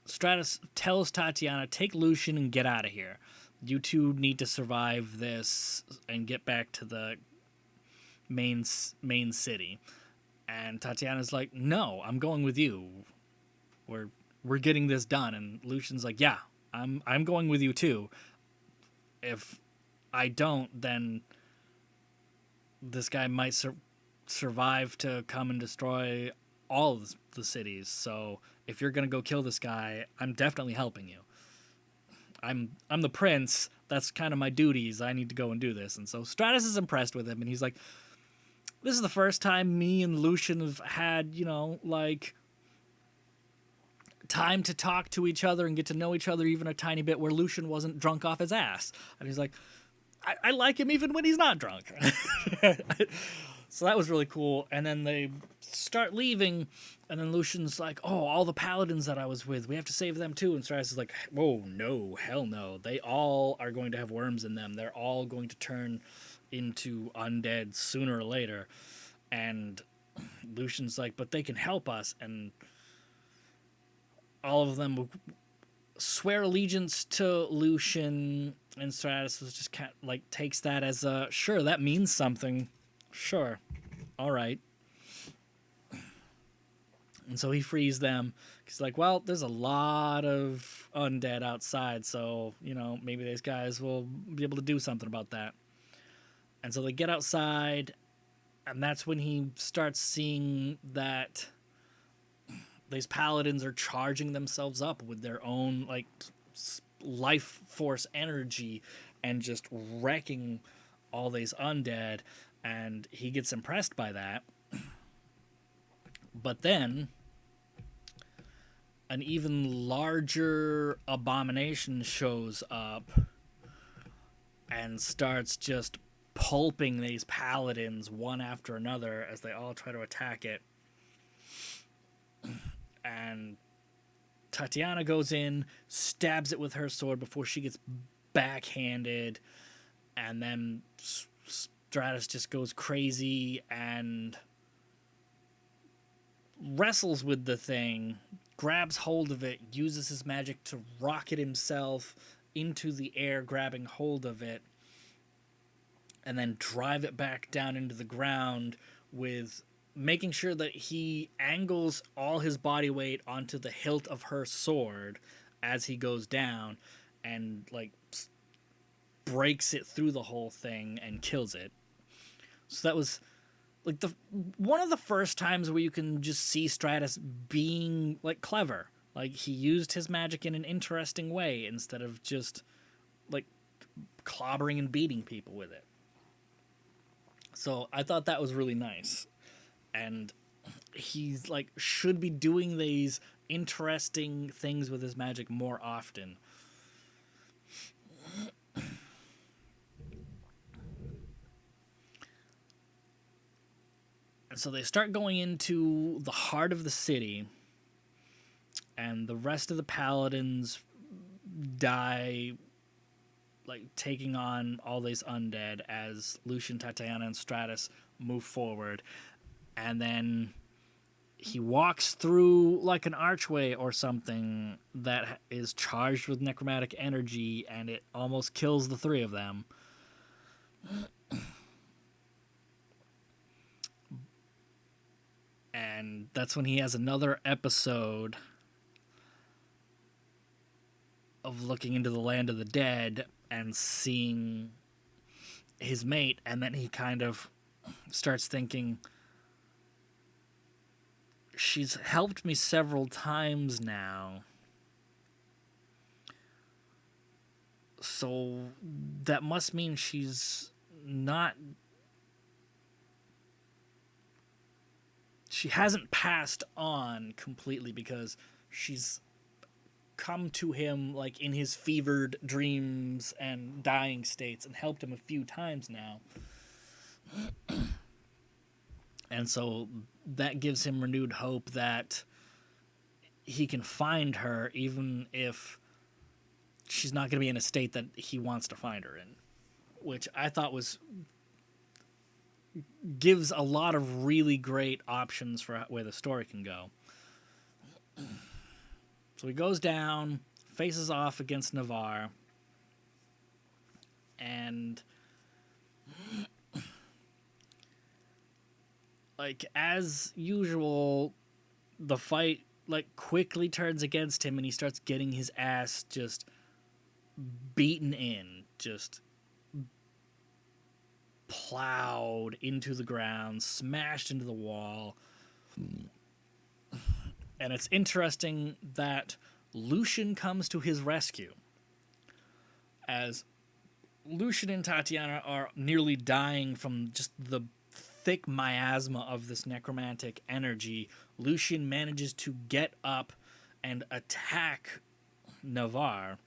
Stratus tells Tatiana, take Lucian and get out of here. You two need to survive this and get back to the main city. And Tatiana's like, no, I'm going with you. We're getting this done. And Lucian's like, yeah, I'm going with you too. If I don't, then this guy might survive to come and destroy all of the cities. So if you're going to go kill this guy, I'm definitely helping you. I'm the prince. That's kind of my duties. I need to go and do this. And so Stratus is impressed with him, and he's like, this is the first time me and Lucian have had, time to talk to each other and get to know each other even a tiny bit, where Lucian wasn't drunk off his ass. And he's like, I like him even when he's not drunk. So that was really cool. And then they start leaving, and then Lucian's like, oh, all the paladins that I was with, we have to save them too. And Stratus is like, whoa, no, hell no. They all are going to have worms in them. They're all going to turn into undead sooner or later. And Lucian's like, but they can help us. And all of them swear allegiance to Lucian, and Stratus was just kind of like takes that as a, sure, that means something. Sure. All right. And so he frees them. He's like, well, there's a lot of undead outside, so, maybe these guys will be able to do something about that. And so they get outside, and that's when he starts seeing that these paladins are charging themselves up with their own like life force energy and just wrecking all these undead, and he gets impressed by that. But then an even larger abomination shows up and starts just pulping these paladins one after another as they all try to attack it. And Tatiana goes in, stabs it with her sword before she gets backhanded, and then Stratus just goes crazy and wrestles with the thing, grabs hold of it, uses his magic to rocket himself into the air, grabbing hold of it, and then drive it back down into the ground with making sure that he angles all his body weight onto the hilt of her sword as he goes down and like breaks it through the whole thing and kills it. So that was like one of the first times where you can just see Stratus being like clever. Like he used his magic in an interesting way instead of just like clobbering and beating people with it. So I thought that was really nice. And he's like should be doing these interesting things with his magic more often. And so they start going into the heart of the city, and the rest of the paladins die, like taking on all these undead as Lucian, Tatiana, and Stratus move forward. And then he walks through like an archway or something that is charged with necromantic energy, and it almost kills the three of them. And that's when he has another episode of looking into the land of the dead and seeing his mate, and then he kind of starts thinking, she's helped me several times now, so that must mean she's not... She hasn't passed on completely, because she's come to him like in his fevered dreams and dying states and helped him a few times now. And so that gives him renewed hope that he can find her, even if she's not going to be in a state that he wants to find her in, which I thought gives a lot of really great options for where the story can go. So he goes down, faces off against Navarre, and like as usual, the fight like quickly turns against him, and he starts getting his ass just beaten in, just plowed into the ground, smashed into the wall. And it's interesting that Lucian comes to his rescue, as Lucian and Tatiana are nearly dying from just the thick miasma of this necromantic energy. Lucian manages to get up and attack Navarre.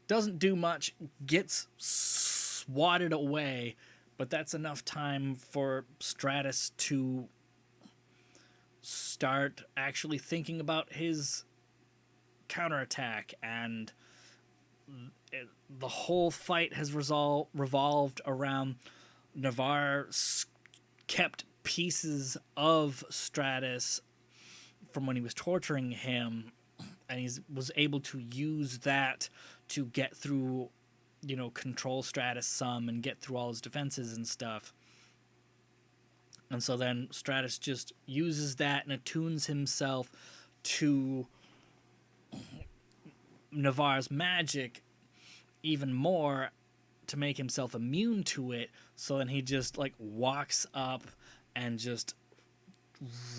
Doesn't do much, gets swatted away, but that's enough time for Stratus to start actually thinking about his counterattack, and the whole fight has revolved around Navarre kept pieces of Stratus from when he was torturing him, and he was able to use that to get through, control Stratus some and get through all his defenses and stuff. And so then Stratus just uses that and attunes himself to Navarre's magic even more to make himself immune to it. So then he just walks up and just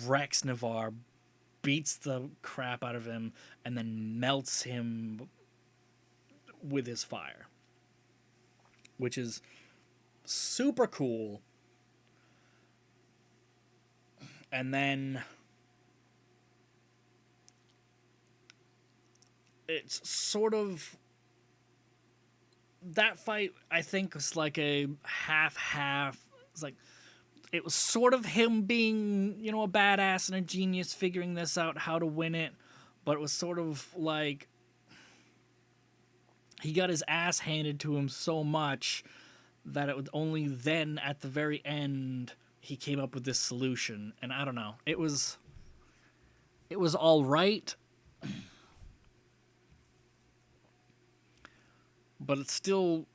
wrecks Navarre, beats the crap out of him, and then melts him with his fire, which is super cool. And then it's sort of, that fight I think was like a half. It's like, it was sort of him being, you know, a badass and a genius figuring this out how to win it, but it was sort of like he got his ass handed to him so much that it was only then at the very end he came up with this solution. And I don't know, it was all right, but it's still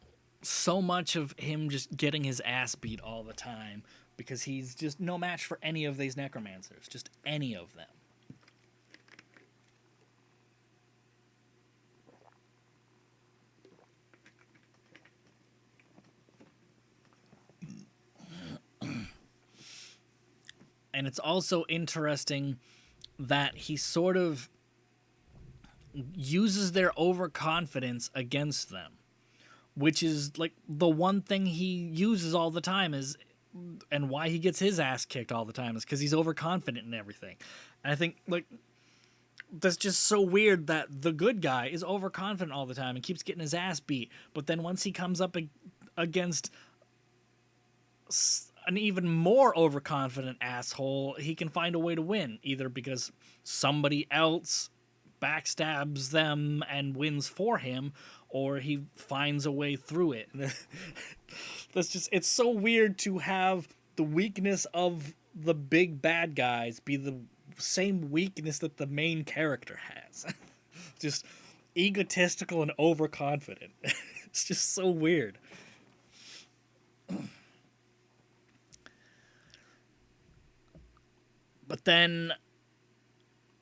so much of him just getting his ass beat all the time because he's just no match for any of these necromancers, just any of them. And it's also interesting that he sort of uses their overconfidence against them, which is like the one thing he uses all the time is, and why he gets his ass kicked all the time is because he's overconfident in everything. And I think, like, that's just so weird that the good guy is overconfident all the time and keeps getting his ass beat, but then once he comes up against an even more overconfident asshole, he can find a way to win, either because somebody else backstabs them and wins for him, or he finds a way through it. That's just, it's so weird to have the weakness of the big bad guys be the same weakness that the main character has. Just egotistical and overconfident. It's just so weird. But then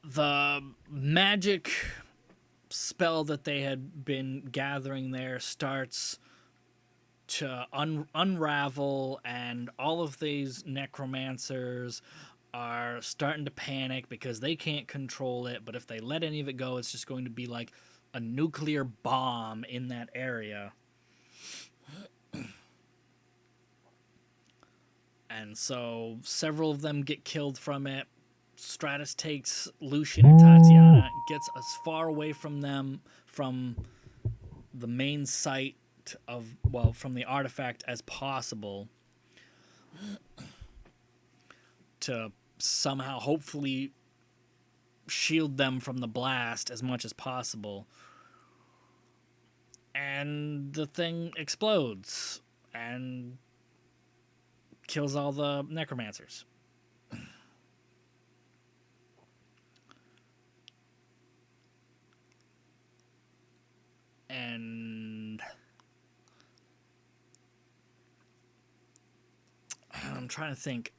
the magic spell that they had been gathering there starts to unravel, and all of these necromancers are starting to panic because they can't control it, but if they let any of it go, it's just going to be like a nuclear bomb in that area. And so several of them get killed from it. Stratus takes Lucian and Tatiana, gets as far away from them, from the main site of, well, from the artifact as possible, to somehow hopefully shield them from the blast as much as possible. And the thing explodes and kills all the necromancers. And I'm trying to think.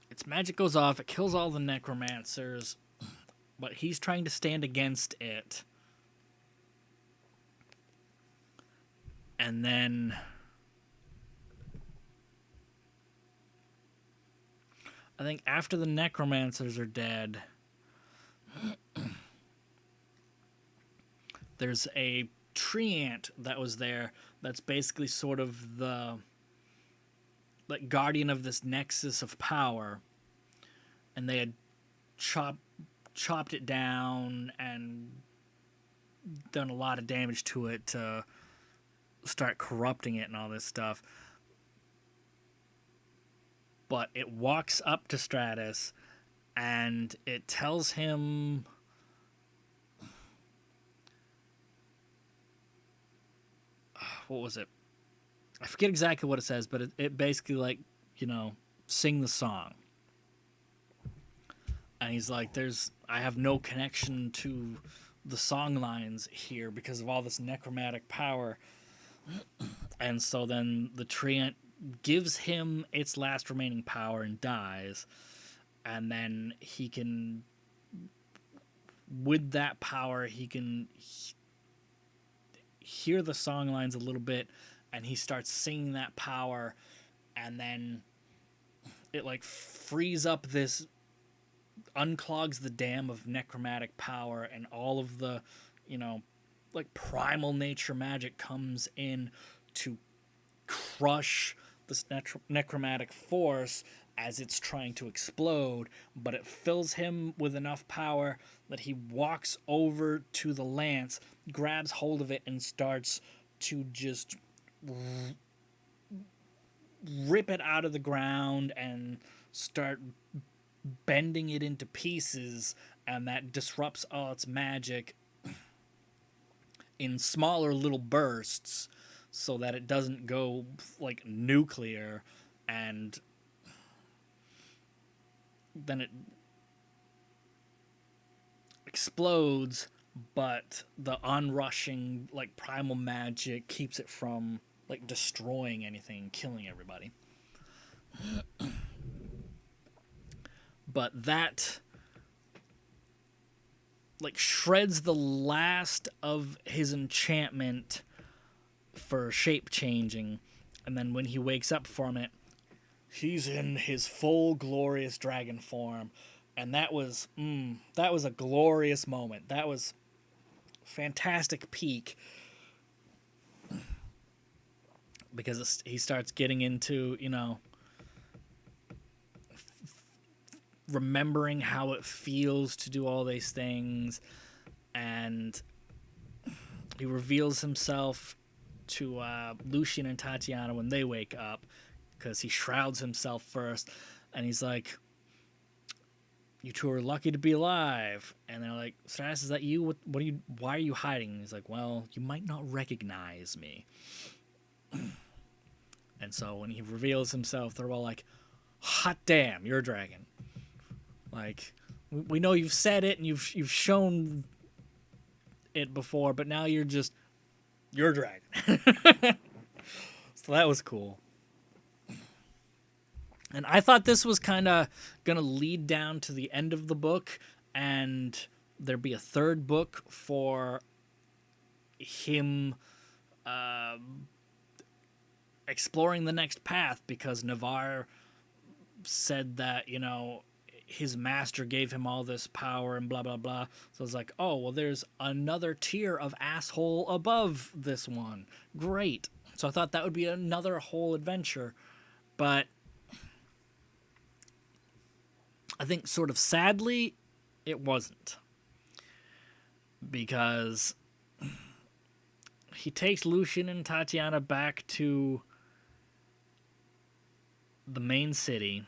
Its magic goes off, it kills all the necromancers, but he's trying to stand against it. And then I think after the necromancers are dead, there's a treant that was there that's basically sort of the like guardian of this nexus of power, and they had chopped it down and done a lot of damage to it to start corrupting it and all this stuff. But it walks up to Stratus and it tells him, what was it? I forget exactly what it says, but it basically, like, you know, sing the song. And he's like, I have no connection to the song lines here because of all this necromantic power. And so then the treant gives him its last remaining power and dies. And then he can, with that power, he can hear the song lines a little bit, and he starts singing that power, and then it like frees up this, unclogs the dam of necromantic power, and all of the, like primal nature magic comes in to crush this necromantic force as it's trying to explode, but it fills him with enough power that he walks over to the lance, grabs hold of it, and starts to just rip it out of the ground and start bending it into pieces, and that disrupts all its magic in smaller little bursts so that it doesn't go like nuclear, and then it explodes, but the onrushing like primal magic keeps it from like destroying anything, killing everybody. But that like shreds the last of his enchantment for shape changing, and then when he wakes up from it, he's in his full glorious dragon form, and that was a glorious moment. That was fantastic peak, because he starts getting into, remembering how it feels to do all these things, and he reveals himself to Lucian and Tatiana when they wake up, because he shrouds himself first, and he's like, "You two are lucky to be alive." And they're like, "Stratus, is that you? What are you? Why are you hiding?" And he's like, "Well, you might not recognize me." And so when he reveals himself, they're all like, "Hot damn, you're a dragon. Like, we know you've said it and you've shown it before, but now you're a dragon." So that was cool. And I thought this was kind of going to lead down to the end of the book, and there'd be a third book for him exploring the next path, because Navarre said that, his master gave him all this power and blah, blah, blah. So it's like, oh, well, there's another tier of asshole above this one. Great. So I thought that would be another whole adventure. But I think sort of sadly, it wasn't. Because he takes Lucian and Tatiana back to the main city,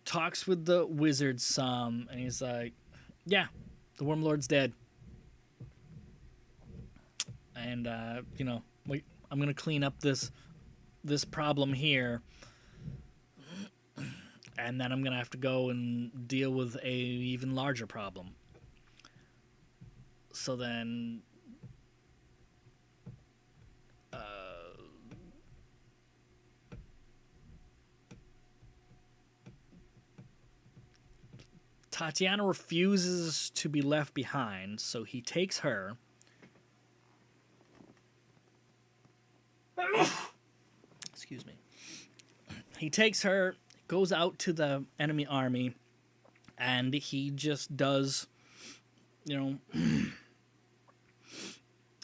talks with the wizard some, and he's like, "Yeah, the Wormlord's dead. And, I'm going to clean up this problem here. And then I'm going to have to go and deal with a even larger problem." So then Tatiana refuses to be left behind, so he takes her. Excuse me. He takes her, goes out to the enemy army, and he just does,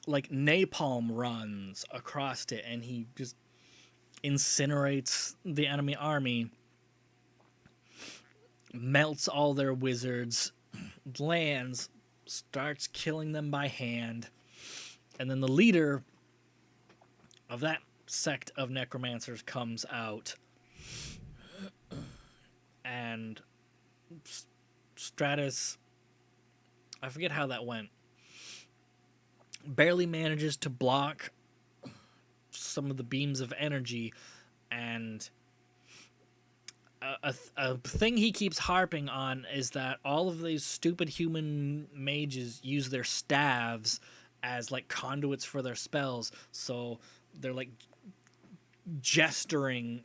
like napalm runs across it, and he just incinerates the enemy army, melts all their wizards, lands, starts killing them by hand, and then the leader of that sect of necromancers comes out, and Stratus, I forget how that went, barely manages to block some of the beams of energy, and a thing he keeps harping on is that all of these stupid human mages use their staves as like conduits for their spells, so they're like gesturing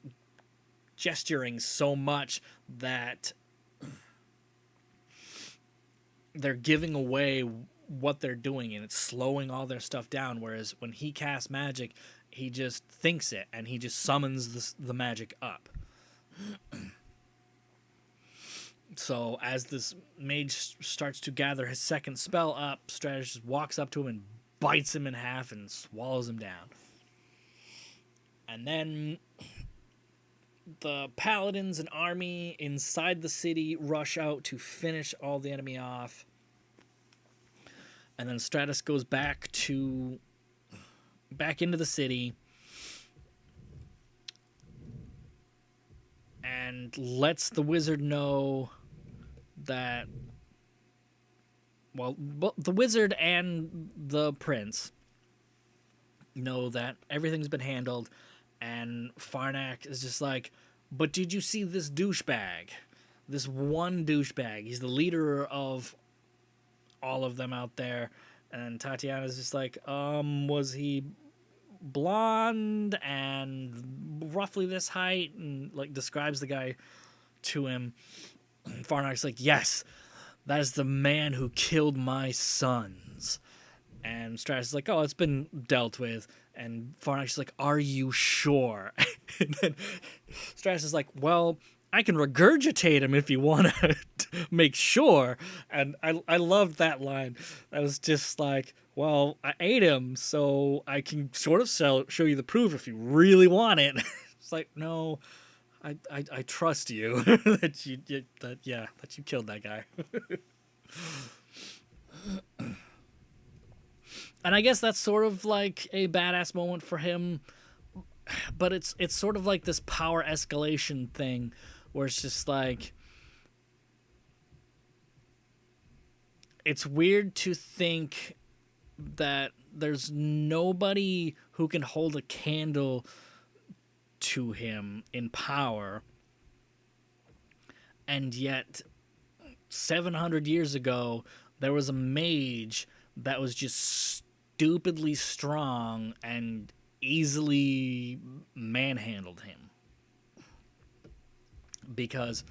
so much that they're giving away what they're doing, and it's slowing all their stuff down. Whereas when he casts magic, he just thinks it, and he just summons the magic up. So as this mage starts to gather his second spell up, Stratus just walks up to him and bites him in half and swallows him down. And then the paladins and army inside the city rush out to finish all the enemy off. And then Stratus goes back into the city and lets the wizard know that, well, the wizard and the prince know that everything's been handled, and Farnak is just like, but did you see this douchebag? This one douchebag. He's the leader of all of them out there. And Tatiana's just like, was he blonde and roughly this height? And like describes the guy to him. Farnak's like, yes, that is the man who killed my sons. And Stratus is like, oh, it's been dealt with. And Farnak's like, are you sure? And then Stratus is like, well, I can regurgitate him if you want to make sure. And I loved that line. I was just like, well, I ate him, so I can sort of show you the proof if you really want it. It's like, no, I trust you that you killed that guy. And I guess that's sort of like a badass moment for him, but it's sort of like this power escalation thing where it's just like, it's weird to think that there's nobody who can hold a candle to him in power, and yet 700 years ago there was a mage that was just stupidly strong and easily manhandled him. Because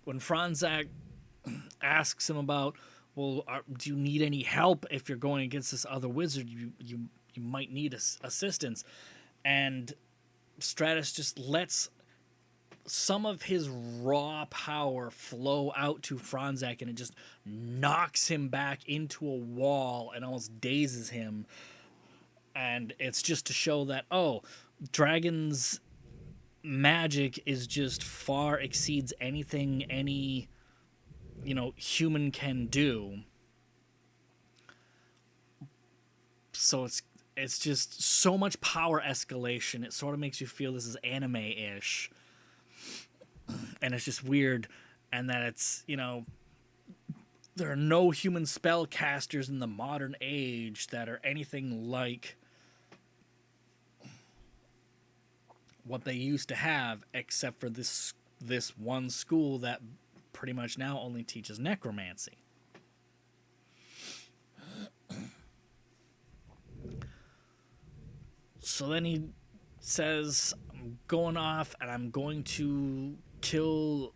when Franzak asks him about, well, do you need any help if you're going against this other wizard? You might need assistance. And Stratus just lets some of his raw power flow out to Franzak, and it just knocks him back into a wall and almost dazes him. And it's just to show that, oh, Dragon's magic is just far exceeds anything any, human can do. So it's just so much power escalation. It sort of makes you feel this is anime-ish. And it's just weird. And that it's, there are no human spellcasters in the modern age that are anything like what they used to have, except for this one school that pretty much now only teaches necromancy. So then he says, I'm going off and I'm going to kill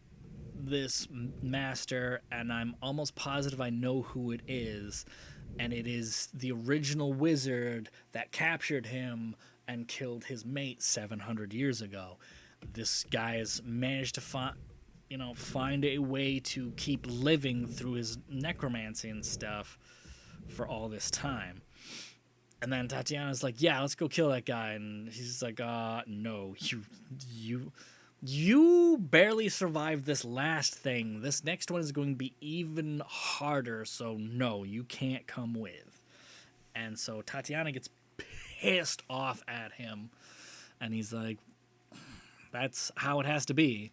this master, and I'm almost positive I know who it is, and it is the original wizard that captured him and killed his mate 700 years ago. This guy has managed to find a way to keep living through his necromancy and stuff for all this time. And then Tatiana's like, yeah, let's go kill that guy. And he's like, no, you barely survived this last thing. This next one is going to be even harder, so no, you can't come with. And so Tatiana gets pissed off at him, and he's like, that's how it has to be,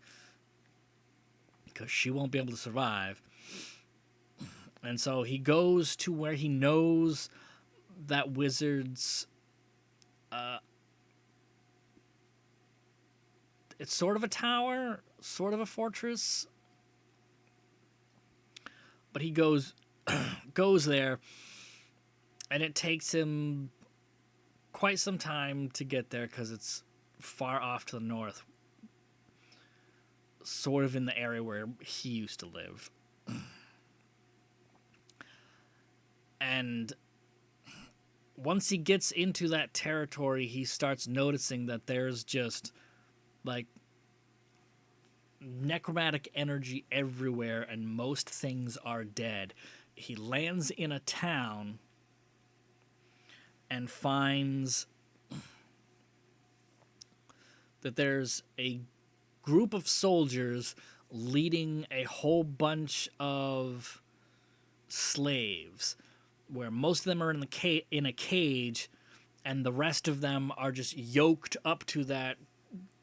because she won't be able to survive. And so he goes to where he knows that wizard's it's sort of a tower, sort of a fortress, but he goes there, and it takes him quite some time to get there because it's far off to the north, sort of in the area where he used to live. And once he gets into that territory, he starts noticing that there's just like necromantic energy everywhere and most things are dead. He lands in a town and finds that there's a group of soldiers leading a whole bunch of slaves, where most of them are in a cage, and the rest of them are just yoked up to that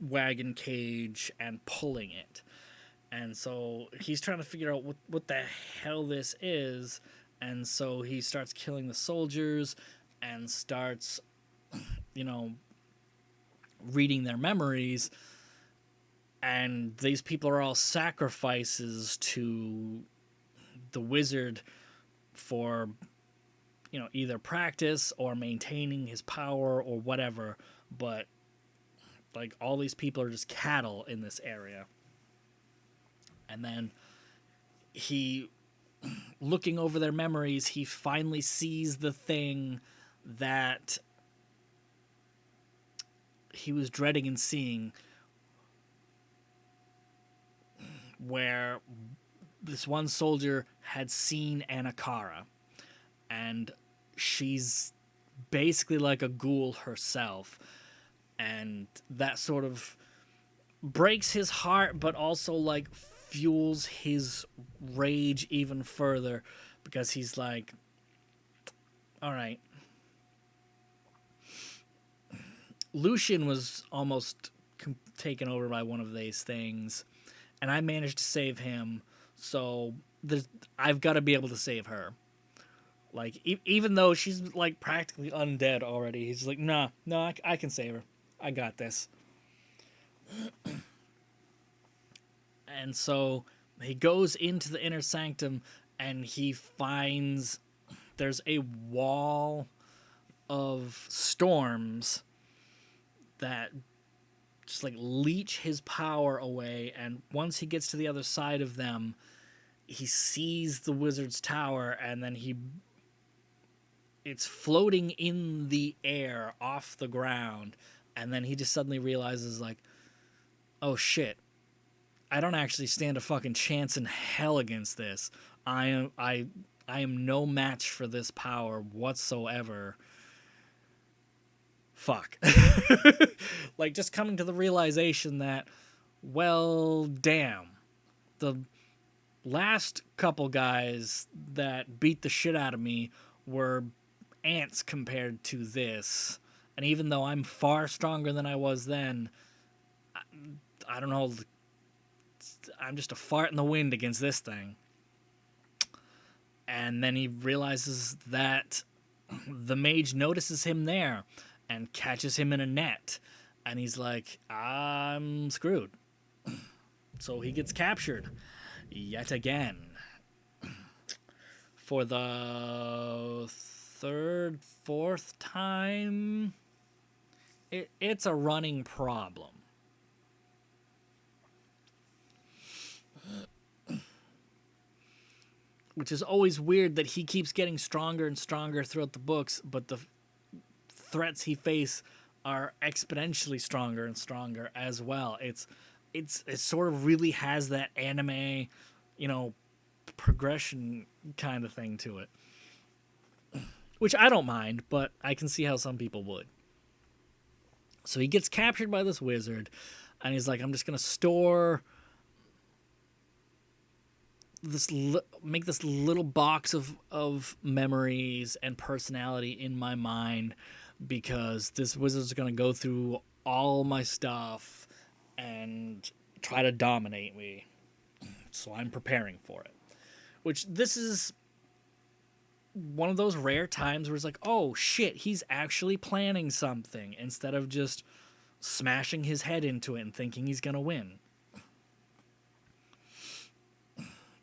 wagon cage and pulling it. And so he's trying to figure out what the hell this is, and so he starts killing the soldiers and starts, reading their memories, and these people are all sacrifices to the wizard for, either practice or maintaining his power or whatever, but like all these people are just cattle in this area. And then he, looking over their memories, he finally sees the thing that he was dreading and seeing, where this one soldier had seen Anakara, and she's basically like a ghoul herself, and that sort of breaks his heart, but also like fuels his rage even further, because he's like, all right, Lucian was almost taken over by one of these things, and I managed to save him, so I've got to be able to save her. Like, even though she's like practically undead already, he's like, no, I can save her. I got this. And so he goes into the inner sanctum, and he finds there's a wall of storms that just like leech his power away, and once he gets to the other side of them, he sees the wizard's tower, and then it's floating in the air off the ground, and then he just suddenly realizes, like, oh shit, I don't actually stand a fucking chance in hell against this. I am no match for this power whatsoever. Fuck. Like, just coming to the realization that, well, damn, the last couple guys that beat the shit out of me were ants compared to this. And even though I'm far stronger than I was then, I don't know, I'm just a fart in the wind against this thing. And then he realizes that the mage notices him there and catches him in a net. And he's like, I'm screwed. So he gets captured yet again. For the third, fourth time, it's a running problem. Which is always weird that he keeps getting stronger and stronger throughout the books, but the threats he faces are exponentially stronger and stronger as well. It sort of really has that anime, progression kind of thing to it. Which I don't mind, but I can see how some people would. So he gets captured by this wizard, and he's like, I'm just going to store make this little box of memories and personality in my mind, because this wizard's going to go through all my stuff and try to dominate me. So I'm preparing for it. Which, this is one of those rare times where it's like, oh shit, he's actually planning something, instead of just smashing his head into it and thinking he's going to win.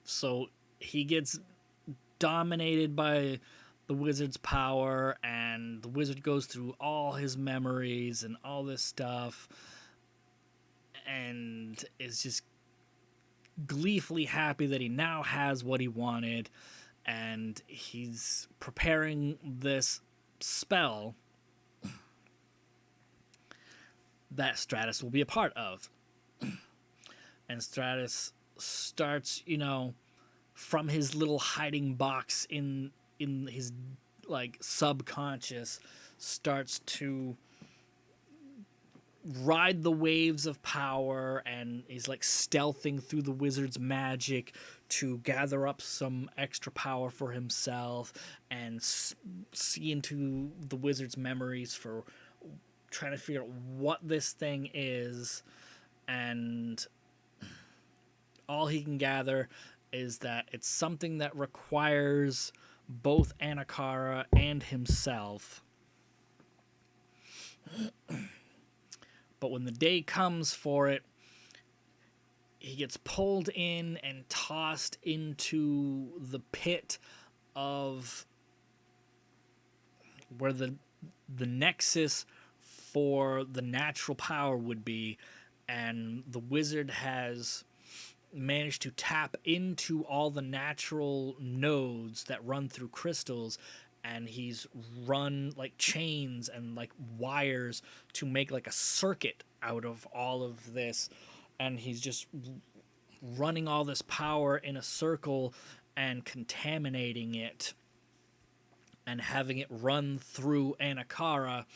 So he gets dominated by the wizard's power, and the wizard goes through all his memories and all this stuff, and is just gleefully happy that he now has what he wanted, and he's preparing this spell that Stratus will be a part of. And Stratus starts, from his little hiding box in his like subconscious, starts to ride the waves of power, and he's like stealthing through the wizard's magic to gather up some extra power for himself and see into the wizard's memories for trying to figure out what this thing is. And all he can gather is that it's something that requires both Anacara and himself. But when the day comes for it, he gets pulled in and tossed into the pit of where the nexus for the natural power would be, and the wizard has managed to tap into all the natural nodes that run through crystals, and he's run like chains and like wires to make like a circuit out of all of this, and he's just running all this power in a circle and contaminating it and having it run through Anacara,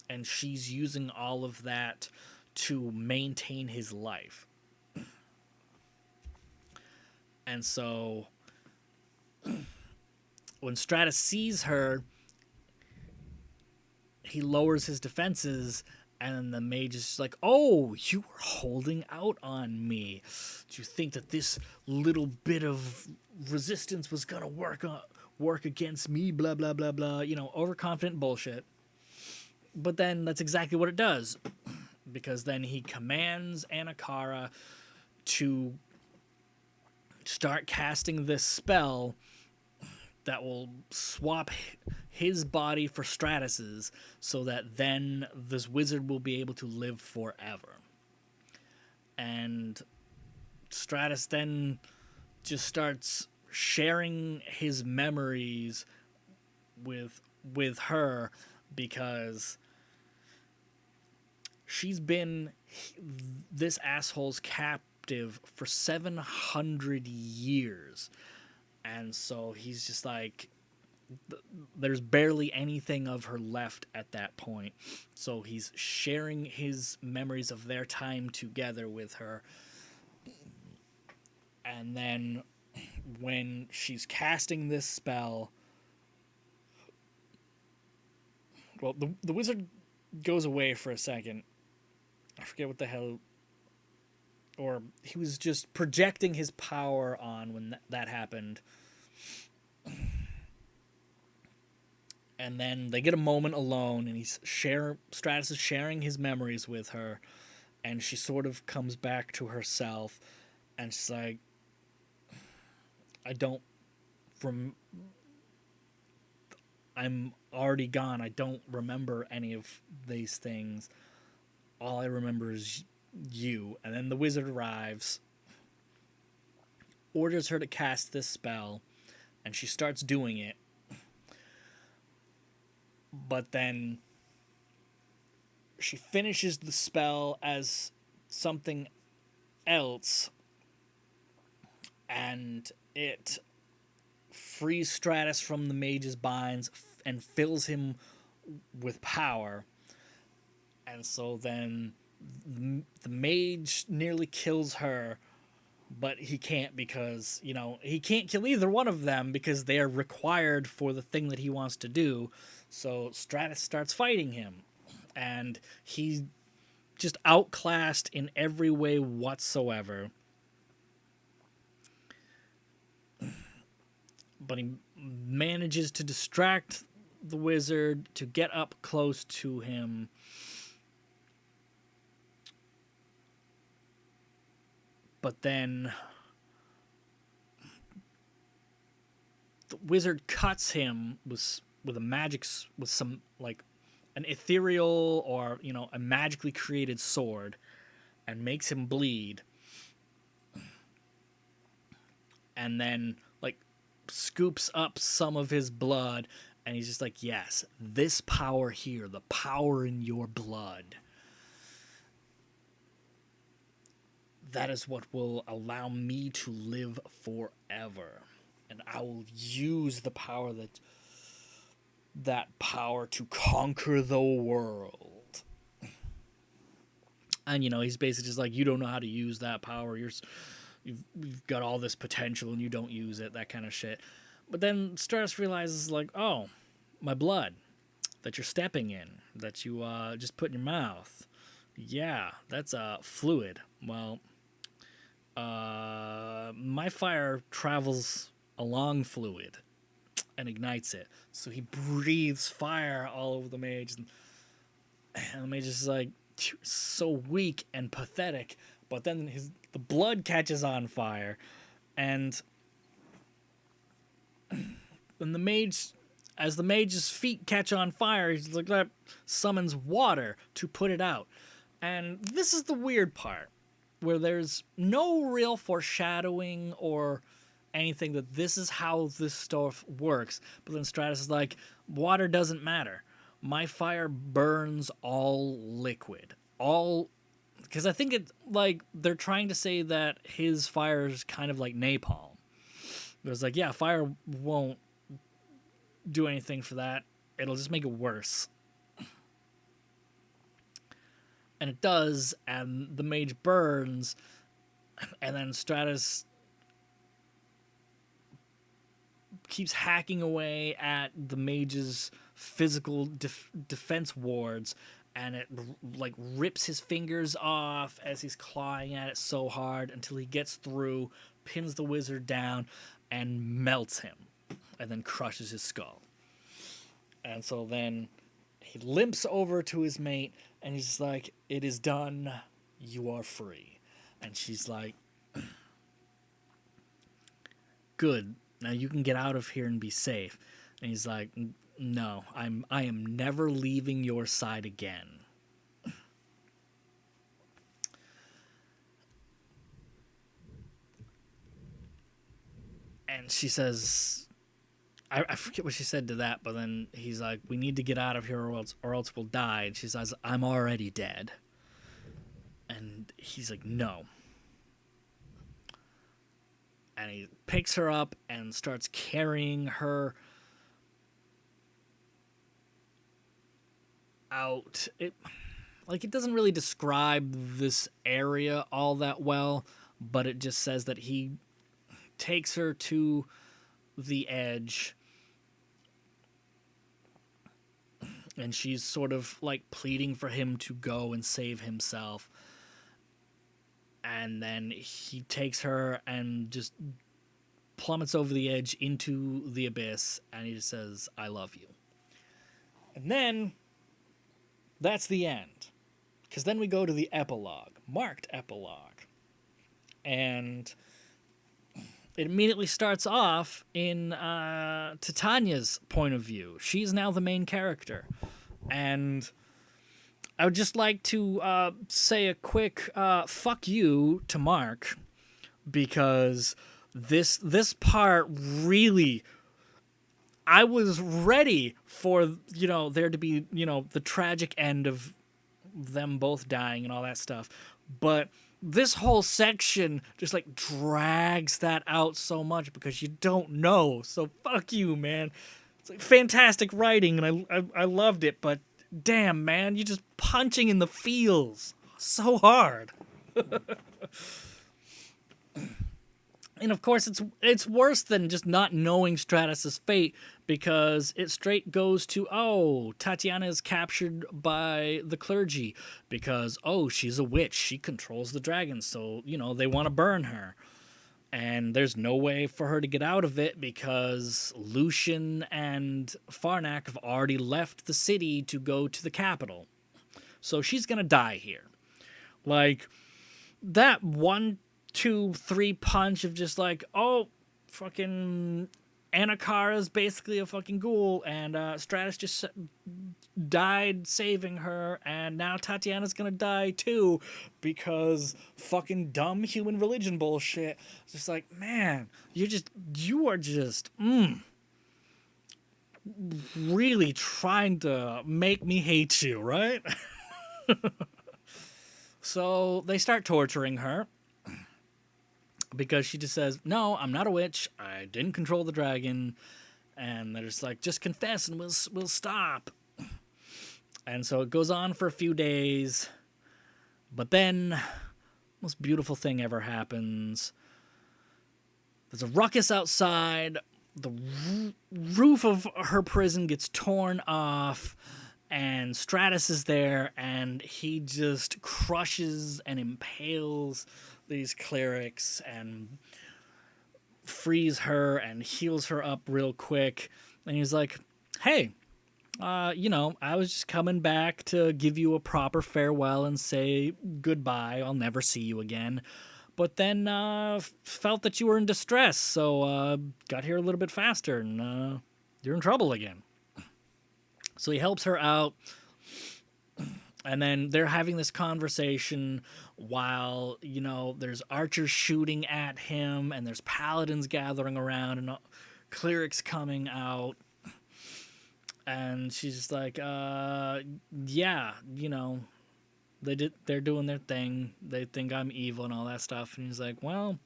and she's using all of that to maintain his life. And so when Stratus sees her, he lowers his defenses, and the mage is just like, "Oh, you were holding out on me. Do you think that this little bit of resistance was gonna work against me?" Blah blah blah blah. Overconfident bullshit. But then that's exactly what it does, because then he commands Anacara to start casting this spell that will swap his body for Stratus's, so that then this wizard will be able to live forever. And Stratus then just starts sharing his memories with her, because she's been this asshole's captive for 700 years. And so he's just like, there's barely anything of her left at that point. So he's sharing his memories of their time together with her. And then when she's casting this spell, well, the wizard goes away for a second. I forget what the hell, or he was just projecting his power on when that happened. And then they get a moment alone, and Stratus is sharing his memories with her, and she sort of comes back to herself, and she's like, I'm already gone. I don't remember any of these things. All I remember is you. And then the wizard arrives, orders her to cast this spell, and she starts doing it. But then she finishes the spell as something else, and it frees Stratus from the mage's binds and fills him with power. And so then the mage nearly kills her, but he can't, because, he can't kill either one of them because they are required for the thing that he wants to do. So Stratus starts fighting him, and he's just outclassed in every way whatsoever. But he manages to distract the wizard to get up close to him. But then the wizard cuts him with some like an ethereal or a magically created sword, and makes him bleed. And then scoops up some of his blood, and he's just like, yes, this power here, the power in your blood, that is what will allow me to live forever. And I will use the power that power to conquer the world. And, he's basically just like, you don't know how to use that power. You've got all this potential and you don't use it, that kind of shit. But then Stratus realizes, like, oh, my blood that you're stepping in, that you just put in your mouth. Yeah, that's a fluid. Well, my fire travels along fluid and ignites it. So he breathes fire all over the mage. And the mage is like, so weak and pathetic. But then the blood catches on fire. And when as the mage's feet catch on fire, he's like, that summons water to put it out. And this is the weird part, where there's no real foreshadowing or anything that this is how this stuff works. But then Stratus is like, water doesn't matter. My fire burns all liquid. Because I think it's like they're trying to say that his fire is kind of like napalm. It was like, yeah, fire won't do anything for that. It'll just make it worse. And it does, and the mage burns, and then Stratus keeps hacking away at the mage's physical defense wards, and it like rips his fingers off as he's clawing at it so hard until he gets through, pins the wizard down, and melts him, and then crushes his skull. And so then he limps over to his mate, and he's just like, it is done, you are free. And she's like, good, now you can get out of here and be safe. And he's like, no, I am never leaving your side again. And she says, I forget what she said to that, but then he's like, we need to get out of here or else we'll die. And she says, I'm already dead. And he's like, no. And he picks her up and starts carrying her out. It doesn't really describe this area all that well, but it just says that he takes her to the edge, and she's sort of like pleading for him to go and save himself. And then he takes her and just plummets over the edge into the abyss, and he just says, I love you. And then that's the end, because then we go to the epilogue, marked epilogue. And it immediately starts off in Titania's point of view. She's now the main character. And I would just like to say a quick fuck you to Mark, because this part really, I was ready for, there to be, the tragic end of them both dying and all that stuff. But this whole section just like drags that out so much because you don't know. So fuck you, man. It's like fantastic writing, and I loved it, but damn, man, you're just punching in the feels so hard. And of course, it's worse than just not knowing Stratus's fate, because it straight goes to, oh, Tatiana is captured by the clergy because, oh, she's a witch. She controls the dragons, so, they want to burn her. And there's no way for her to get out of it because Lucian and Farnak have already left the city to go to the capital. So she's going to die here. Like, that 1, 2, 3 punch of just like, oh, fucking Anakara's basically a fucking ghoul, and Stratus just died saving her, and now Tatiana's gonna die too because fucking dumb human religion bullshit. It's just like, man, you are just really trying to make me hate you, right? So they start torturing her because she just says, no, I'm not a witch. I didn't control the dragon. And they're just like, just confess and we'll stop. And so it goes on for a few days. But then, the most beautiful thing ever happens. There's a ruckus outside. The roof of her prison gets torn off. And Stratus is there. And he just crushes and impales these clerics and frees her and heals her up real quick. And he's like, hey, I was just coming back to give you a proper farewell and say goodbye. I'll never see you again. But then felt that you were in distress, so got here a little bit faster, and you're in trouble again. So he helps her out, and then they're having this conversation while, there's archers shooting at him, and there's paladins gathering around, and clerics coming out. And she's just like, yeah, they're doing their thing. They think I'm evil and all that stuff. And he's like, well,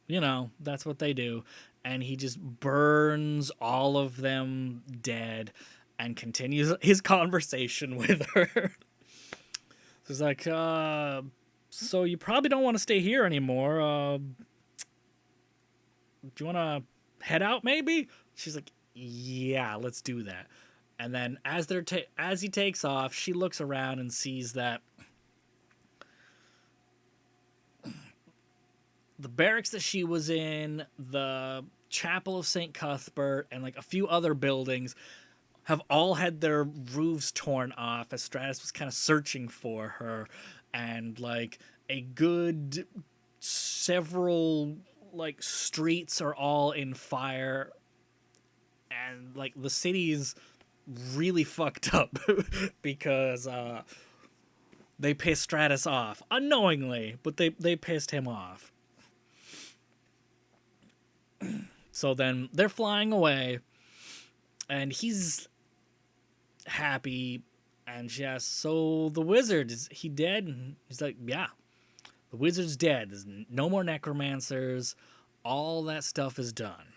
that's what they do. And he just burns all of them dead and continues his conversation with her. So he's like, so you probably don't want to stay here anymore. Do you want to head out maybe? She's like, yeah, let's do that. And then as he takes off, she looks around and sees that the barracks that she was in, the Chapel of St. Cuthbert, and like a few other buildings have all had their roofs torn off as Stratus was kind of searching for her. And like a good several like streets are all in fire. And like the city's really fucked up because they pissed Stratus off unknowingly, but they pissed him off. So then they're flying away, and he's happy, and she asks, so the wizard, is he dead? And he's like, yeah, the wizard's dead. There's no more necromancers. All that stuff is done.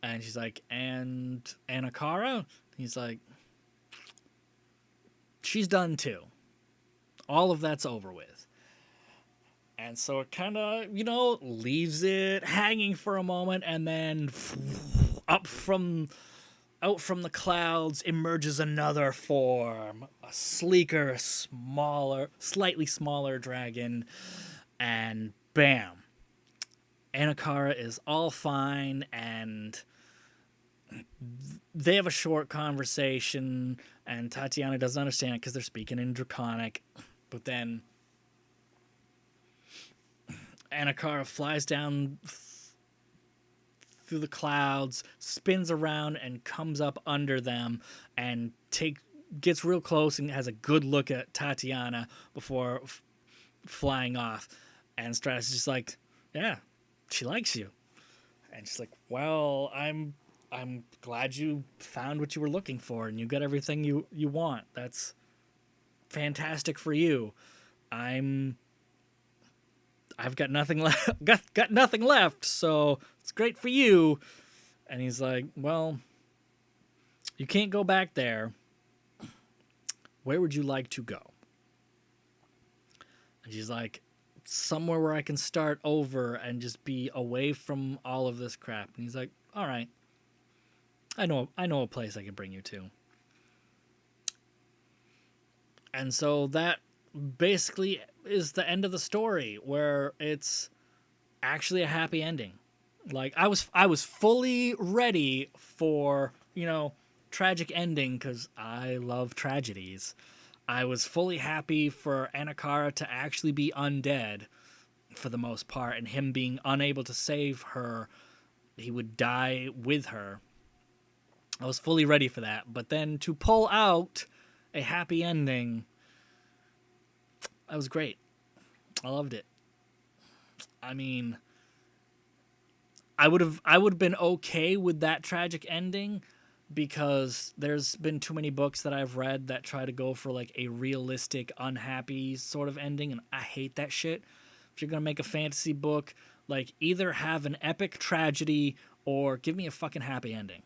And she's like, and Anakara? He's like, she's done too. All of that's over with. And so it kind of, leaves it hanging for a moment, and then out from the clouds emerges another form, a sleeker, slightly smaller dragon, and bam. Anakara is all fine, and they have a short conversation, and Tatiana doesn't understand it because they're speaking in Draconic. But then Anakara flies down through the clouds, spins around, and comes up under them, and gets real close and has a good look at Tatiana before flying off. And Stratus is just like, yeah, she likes you. And she's like, well, I'm glad you found what you were looking for and you got everything you want. That's fantastic for you. I've got nothing left. got nothing left, so it's great for you. And he's like, well, you can't go back there. Where would you like to go? And she's like, somewhere where I can start over and just be away from all of this crap. And he's like, all right. I know a place I can bring you to. And so that basically is the end of the story, where it's actually a happy ending. Like I was fully ready for, tragic ending because I love tragedies. I was fully happy for Anakara to actually be undead, for the most part, and him being unable to save her, he would die with her. I was fully ready for that, but then to pull out a happy ending, that was great. I loved it. I mean, I would have been okay with that tragic ending, because there's been too many books that I've read that try to go for like a realistic, unhappy sort of ending, and I hate that shit. If you're gonna make a fantasy book, like, either have an epic tragedy or give me a fucking happy ending.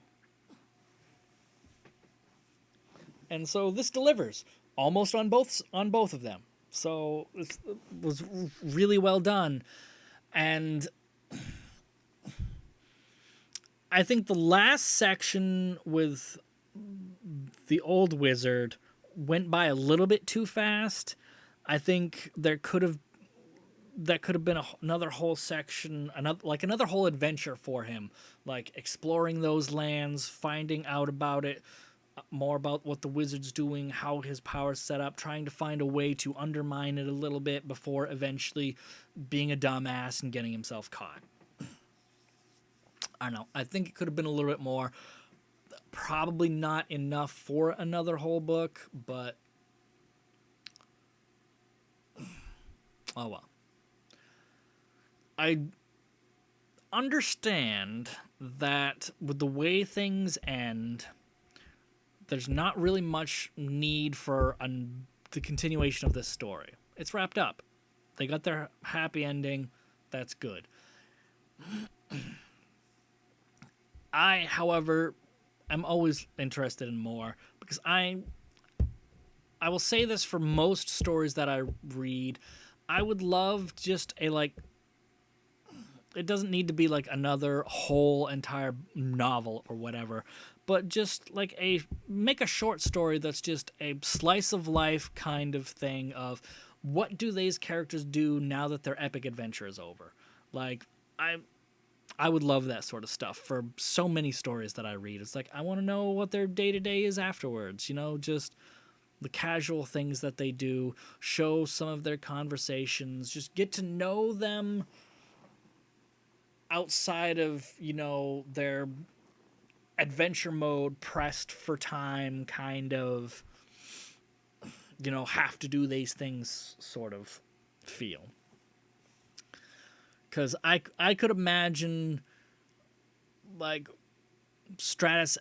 And so this delivers almost on both of them. So it was really well done, and I think the last section with the old wizard went by a little bit too fast. I think that could have been another whole section, another whole adventure for him, like exploring those lands, finding out about it, more about what the wizard's doing, how his power's set up, trying to find a way to undermine it a little bit before eventually being a dumbass and getting himself caught. I don't know. I think it could have been a little bit more. Probably not enough for another whole book, but oh well. I understand that with the way things end, there's not really much need for the continuation of this story. It's wrapped up. They got their happy ending. That's good. I, however, am always interested in more, because I will say this for most stories that I read. I would love just a, like, it doesn't need to be like another whole entire novel or whatever, but just like make a short story that's just a slice of life kind of thing of what do these characters do now that their epic adventure is over. Like, I would love that sort of stuff for so many stories that I read. It's like, I want to know what their day-to-day is afterwards, just the casual things that they do, show some of their conversations, just get to know them outside of, their adventure mode, pressed for time, kind of, have to do these things sort of feel. Because I could imagine, like, Stratus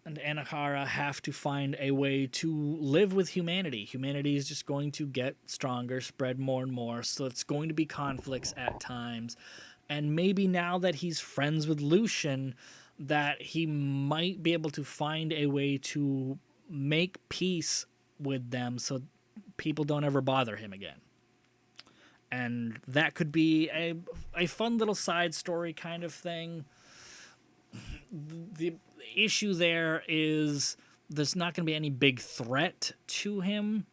and Anahara have to find a way to live with humanity. Humanity is just going to get stronger, spread more and more, so it's going to be conflicts at times. And maybe now that he's friends with Lucian, that he might be able to find a way to make peace with them so people don't ever bother him again. And that could be a fun little side story kind of thing. The issue there is there's not going to be any big threat to him,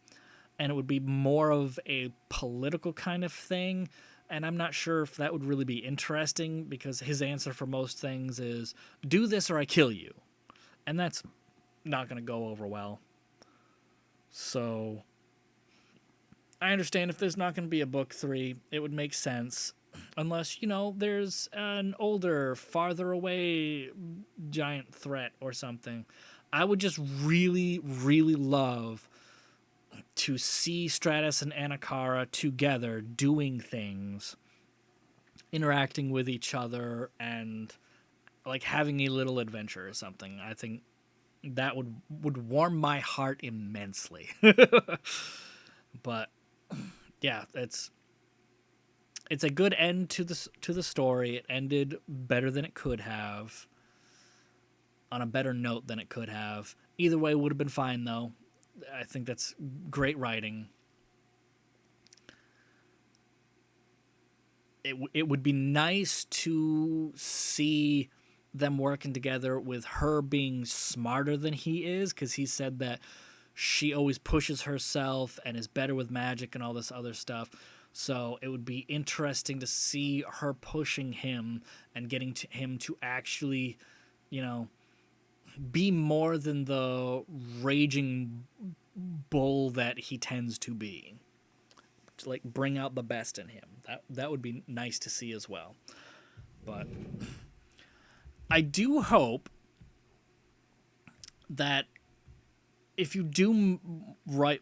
and it would be more of a political kind of thing. And I'm not sure if that would really be interesting, because his answer for most things is, do this or I kill you. And that's not going to go over well. So I understand if there's not going to be a book 3, it would make sense. Unless, there's an older, farther away giant threat or something. I would just really, really love to see Stratus and Anahara together doing things, interacting with each other, and like having a little adventure or something. I think that would warm my heart immensely. But yeah, it's a good end to the story. It ended better than it could have, on a better note than it could have. Either way would have been fine, though. I think that's great writing. It would be nice to see them working together with her being smarter than he is, because he said that she always pushes herself and is better with magic and all this other stuff. So it would be interesting to see her pushing him and getting him to actually, be more than the raging bull that he tends to be. to like bring out the best in him. That would be nice to see as well. But I do hope that if you do write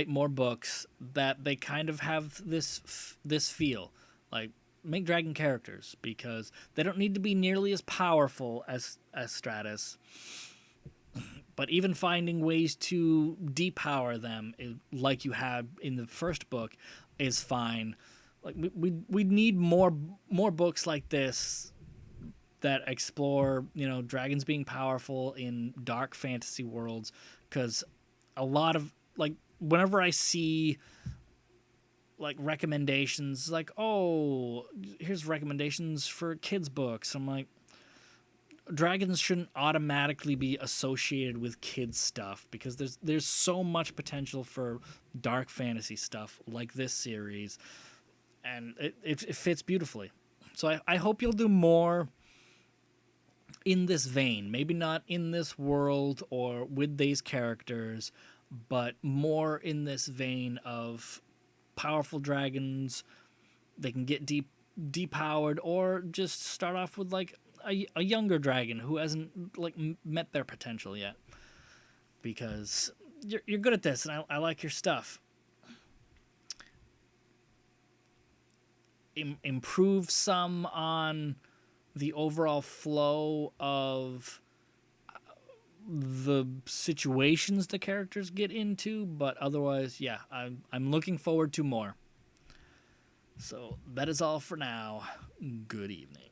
more books, that they kind of have this feel like make dragon characters, because they don't need to be nearly as powerful as Stratus, but even finding ways to depower them, like you had in the first book, is fine. Like we need more books like this that explore, dragons being powerful in dark fantasy worlds, because a lot of, like, whenever I see like recommendations, like, oh, here's recommendations for kids books, I'm like, dragons shouldn't automatically be associated with kids stuff, because there's so much potential for dark fantasy stuff like this series, and it fits beautifully. So I hope you'll do more in this vein, maybe not in this world or with these characters, but more in this vein of powerful dragons. They can get depowered, or just start off with like a younger dragon who hasn't like met their potential yet, because you're good at this, and I like your stuff. Improve some on the overall flow of the situations the characters get into, but otherwise, yeah, I'm looking forward to more. So that is all for now. Good evening.